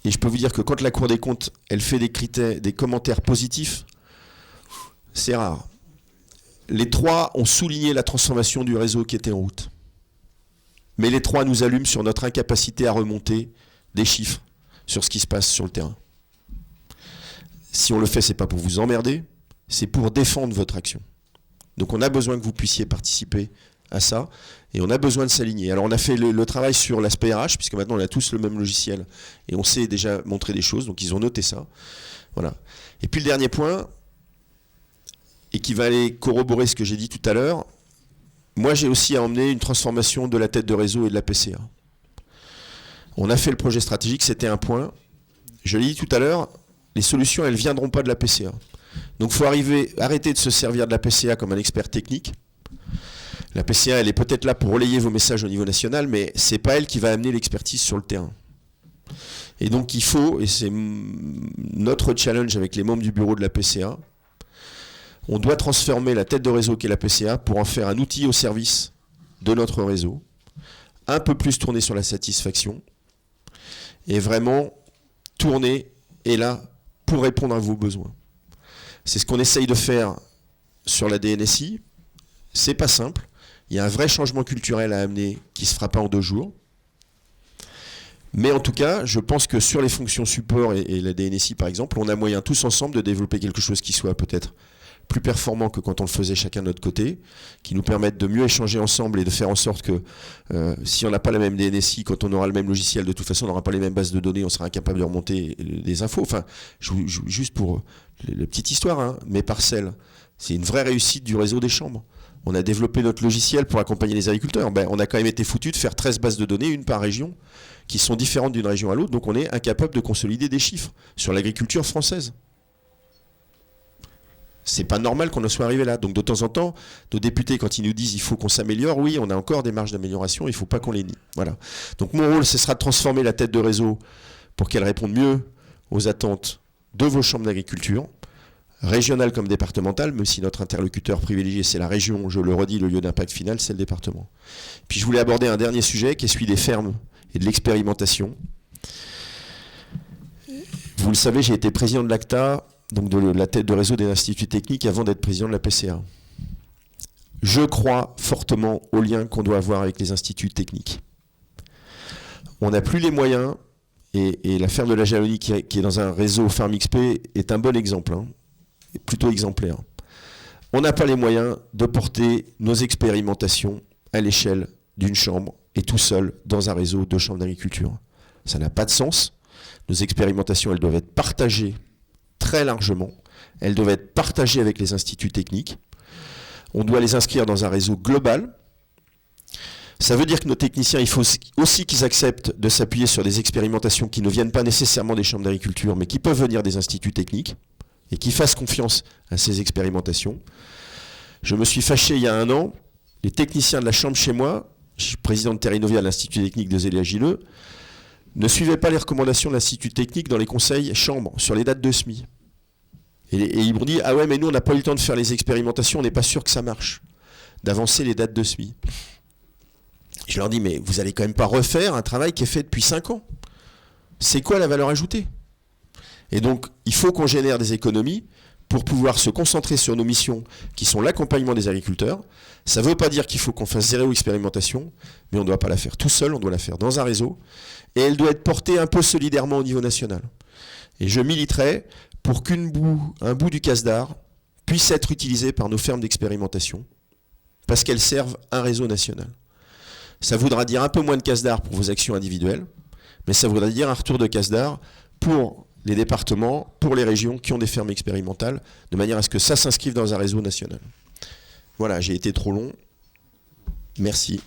et je peux vous dire que quand la Cour des comptes, elle fait des commentaires positifs, c'est rare. Les 3 ont souligné la transformation du réseau qui était en route. Mais les 3 nous allument sur notre incapacité à remonter des chiffres sur ce qui se passe sur le terrain. Si on le fait, c'est pas pour vous emmerder, c'est pour défendre votre action. Donc on a besoin que vous puissiez participer à ça, et on a besoin de s'aligner. Alors on a fait le travail sur l'aspect RH, puisque maintenant on a tous le même logiciel, et on sait déjà montrer des choses, donc ils ont noté ça. Voilà. Et puis le dernier point, et qui va aller corroborer ce que j'ai dit tout à l'heure, moi j'ai aussi à emmener une transformation de la tête de réseau et de la PCA. On a fait le projet stratégique, c'était un point. Je l'ai dit tout à l'heure, les solutions elles ne viendront pas de la PCA. Donc il faut arrêter de se servir de la PCA comme un expert technique. La PCA elle est peut-être là pour relayer vos messages au niveau national, mais ce n'est pas elle qui va amener l'expertise sur le terrain. Et donc il faut, et c'est notre challenge avec les membres du bureau de la PCA, On doit transformer la tête de réseau qu'est la PCA pour en faire un outil au service de notre réseau, un peu plus tourné sur la satisfaction, et vraiment tourné est là pour répondre à vos besoins. C'est ce qu'on essaye de faire sur la DNSI. C'est pas simple. Il y a un vrai changement culturel à amener qui ne se fera pas en 2 jours. Mais en tout cas, je pense que sur les fonctions support et la DNSI par exemple, on a moyen tous ensemble de développer quelque chose qui soit peut-être plus performant que quand on le faisait chacun de notre côté, qui nous permette de mieux échanger ensemble et de faire en sorte que si on n'a pas la même DNSI, quand on aura le même logiciel, de toute façon on n'aura pas les mêmes bases de données, on sera incapable de remonter des infos. Enfin, juste pour la petite histoire, hein, mes parcelles, c'est une vraie réussite du réseau des chambres. On a développé notre logiciel pour accompagner les agriculteurs. Ben, on a quand même été foutu de faire 13 bases de données, une par région, qui sont différentes d'une région à l'autre, donc on est incapable de consolider des chiffres sur l'agriculture française. C'est pas normal qu'on en soit arrivé là. Donc de temps en temps, nos députés, quand ils nous disent il faut qu'on s'améliore, oui, on a encore des marges d'amélioration, il ne faut pas qu'on les nie. Voilà. Donc mon rôle, ce sera de transformer la tête de réseau pour qu'elle réponde mieux aux attentes de vos chambres d'agriculture, régionales comme départementales, même si notre interlocuteur privilégié, c'est la région, je le redis, le lieu d'impact final, c'est le département. Puis je voulais aborder un dernier sujet qui est celui des fermes et de l'expérimentation. Vous le savez, j'ai été président de l'ACTA, donc de la tête de réseau des instituts techniques, avant d'être président de la PCA. Je crois fortement au lien qu'on doit avoir avec les instituts techniques. On n'a plus les moyens, et la ferme de la Jalonie qui est dans un réseau FarmXP est un bon exemple, hein, plutôt exemplaire. On n'a pas les moyens de porter nos expérimentations à l'échelle d'une chambre et tout seul dans un réseau de chambres d'agriculture. Ça n'a pas de sens. Nos expérimentations, elles doivent être partagées très largement. Elles doivent être partagées avec les instituts techniques. On doit les inscrire dans un réseau global. Ça veut dire que nos techniciens, il faut aussi qu'ils acceptent de s'appuyer sur des expérimentations qui ne viennent pas nécessairement des chambres d'agriculture, mais qui peuvent venir des instituts techniques, et qui fassent confiance à ces expérimentations. Je me suis fâché il y a 1 an, les techniciens de la chambre chez moi, je suis président de Terrinovia à l'Institut technique de Zélia-Gilleux, ne suivaient pas les recommandations de l'Institut technique dans les conseils chambres sur les dates de SMI. Et ils m'ont dit, ah ouais, mais nous on n'a pas eu le temps de faire les expérimentations, on n'est pas sûr que ça marche, d'avancer les dates de SMI. Je leur dis, mais vous n'allez quand même pas refaire un travail qui est fait depuis 5 ans. C'est quoi la valeur ajoutée ? Et donc, il faut qu'on génère des économies pour pouvoir se concentrer sur nos missions qui sont l'accompagnement des agriculteurs. Ça ne veut pas dire qu'il faut qu'on fasse 0 expérimentation, mais on ne doit pas la faire tout seul, on doit la faire dans un réseau. Et elle doit être portée un peu solidairement au niveau national. Et je militerai pour un bout du casse-d'art puisse être utilisé par nos fermes d'expérimentation, parce qu'elles servent un réseau national. Ça voudra dire un peu moins de casse-d'art pour vos actions individuelles, mais ça voudra dire un retour de casse-d'art pour les départements, pour les régions qui ont des fermes expérimentales, de manière à ce que ça s'inscrive dans un réseau national. Voilà, j'ai été trop long. Merci.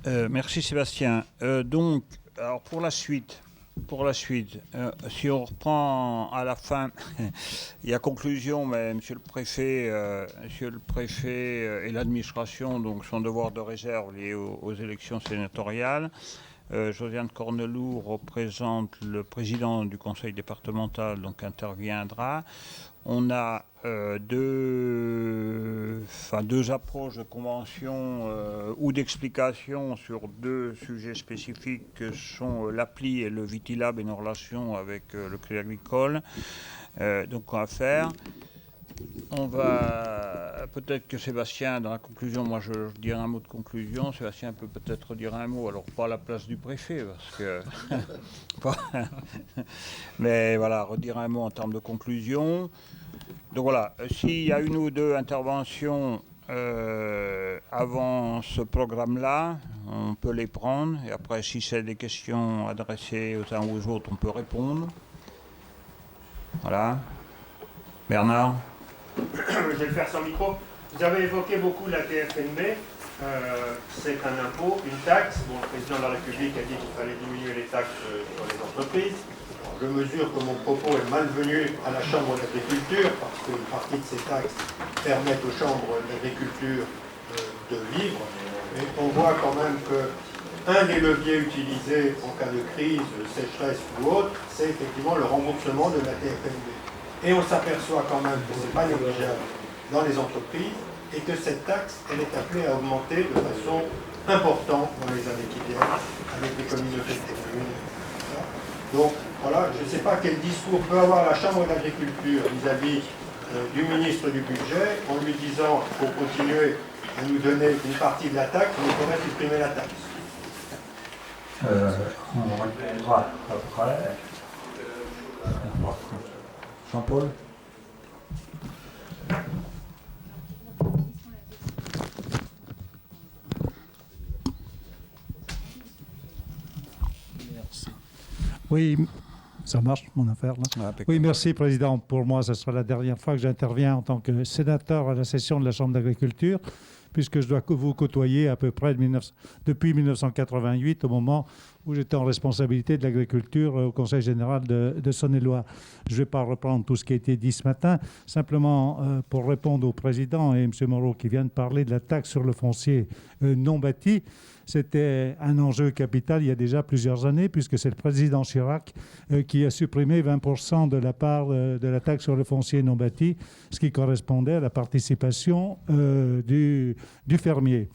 Merci Sébastien. Donc, alors pour la suite, si on reprend à la fin, il y a conclusion, mais Monsieur le Préfet et l'administration, donc son devoir de réserve lié aux élections sénatoriales. Josiane Corneloup représente le président du conseil départemental, donc interviendra. On a deux approches de convention ou d'explication sur 2 sujets spécifiques que sont l'appli et le Vitilab et nos relations avec le Crédit Agricole. Donc on va faire. On va peut-être que Sébastien, dans la conclusion, moi je dirai un mot de conclusion. Sébastien peut peut-être dire un mot, alors pas à la place du préfet, parce que. Mais voilà, redire un mot en termes de conclusion. Donc voilà, s'il y a 1 ou 2 interventions avant ce programme-là, on peut les prendre. Et après, si c'est des questions adressées aux uns ou aux autres, on peut répondre. Voilà. Bernard ? Je vais le faire sans micro. Vous avez évoqué beaucoup la TFNB. C'est un impôt, une taxe. Bon, le président de la République a dit qu'il fallait diminuer les taxes sur les entreprises. Alors, je mesure que mon propos est malvenu à la Chambre d'agriculture parce qu'une partie de ces taxes permettent aux chambres d'agriculture de vivre. Mais on voit quand même que un des leviers utilisés en cas de crise, sécheresse ou autre, c'est effectivement le remboursement de la TFNB. Et on s'aperçoit quand même que ce n'est pas négligeable dans les entreprises et que cette taxe, elle est appelée à augmenter de façon importante dans les années qui viennent avec les communautés de communes. Donc voilà, je ne sais pas quel discours peut avoir la Chambre d'agriculture vis-à-vis du ministre du Budget en lui disant qu'il faut continuer à nous donner une partie de la taxe, mais il faudrait supprimer la taxe. On répondra après. Jean-Paul. Oui, ça marche mon affaire là. Oui, merci Président. Pour moi, ce sera la dernière fois que j'interviens en tant que sénateur à la session de la Chambre d'agriculture, puisque je dois vous côtoyer à peu près depuis 1988, au moment où j'étais en responsabilité de l'agriculture au Conseil général de Saône-et-Loire. Je ne vais pas reprendre tout ce qui a été dit ce matin, simplement pour répondre au Président et M. Moreau qui vient de parler de la taxe sur le foncier non bâti. C'était un enjeu capital il y a déjà plusieurs années, puisque c'est le président Chirac qui a supprimé 20% de la part de la taxe sur le foncier non bâti, ce qui correspondait à la participation du fermier.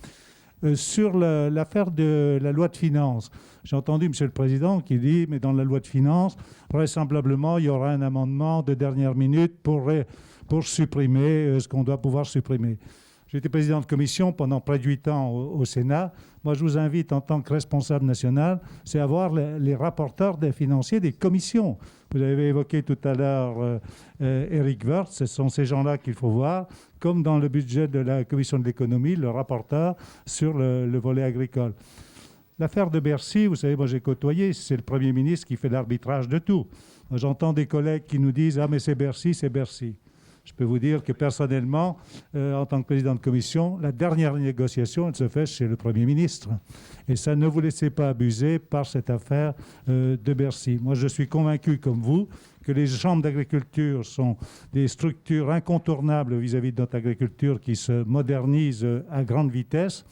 Sur l'affaire de la loi de finances, j'ai entendu M. le Président qui dit, mais dans la loi de finances, vraisemblablement, il y aura un amendement de dernière minute pour supprimer ce qu'on doit pouvoir supprimer. J'étais président de commission pendant près de 8 ans au Sénat. Moi, je vous invite en tant que responsable national, c'est à voir les rapporteurs des financiers des commissions. Vous avez évoqué tout à l'heure Éric Woerth, ce sont ces gens-là qu'il faut voir, comme dans le budget de la commission de l'économie, le rapporteur sur le volet agricole. L'affaire de Bercy, vous savez, moi j'ai côtoyé, c'est le Premier ministre qui fait l'arbitrage de tout. Moi, j'entends des collègues qui nous disent « Ah mais c'est Bercy, c'est Bercy ». Je peux vous dire que personnellement, en tant que président de commission, la dernière négociation, elle se fait chez le Premier ministre. Et ça, ne vous laissez pas abuser par cette affaire de Bercy. Moi, je suis convaincu, comme vous, que les chambres d'agriculture sont des structures incontournables vis-à-vis de notre agriculture qui se modernise à grande vitesse.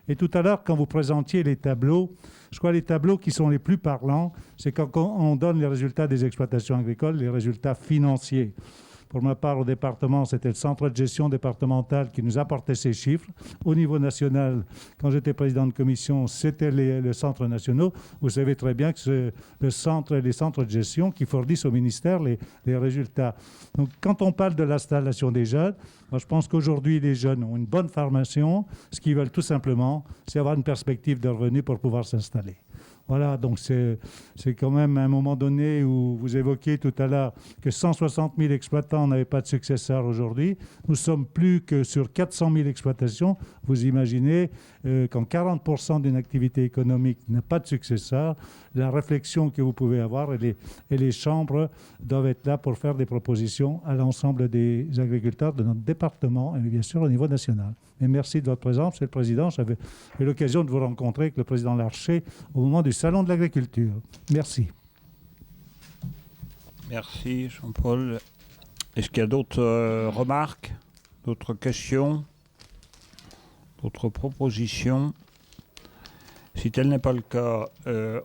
Et tout à l'heure, quand vous présentiez les tableaux, je crois que les tableaux qui sont les plus parlants, c'est quand on donne les résultats des exploitations agricoles, les résultats financiers. Pour ma part, au département, c'était le centre de gestion départemental qui nous apportait ces chiffres. Au niveau national, quand j'étais président de commission, c'était les centres nationaux. Vous savez très bien que les centres de gestion qui fournissent au ministère les résultats. Donc, quand on parle de l'installation des jeunes, moi, je pense qu'aujourd'hui, les jeunes ont une bonne formation. Ce qu'ils veulent tout simplement, c'est avoir une perspective de revenus pour pouvoir s'installer. Voilà, donc c'est quand même à un moment donné où vous évoquiez tout à l'heure que 160 000 exploitants n'avaient pas de successeur aujourd'hui. Nous sommes plus que sur 400 000 exploitations. Vous imaginez quand 40% d'une activité économique n'a pas de successeur, la réflexion que vous pouvez avoir et les chambres doivent être là pour faire des propositions à l'ensemble des agriculteurs de notre département et bien sûr au niveau national. Et merci de votre présence, Monsieur le Président. J'avais eu l'occasion de vous rencontrer avec le président Larcher au moment du Salon de l'agriculture. Merci. Merci, Jean-Paul. Est-ce qu'il y a d'autres remarques, d'autres questions, d'autres propositions? Si tel n'est pas le cas,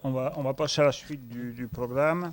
on va passer à la suite du programme.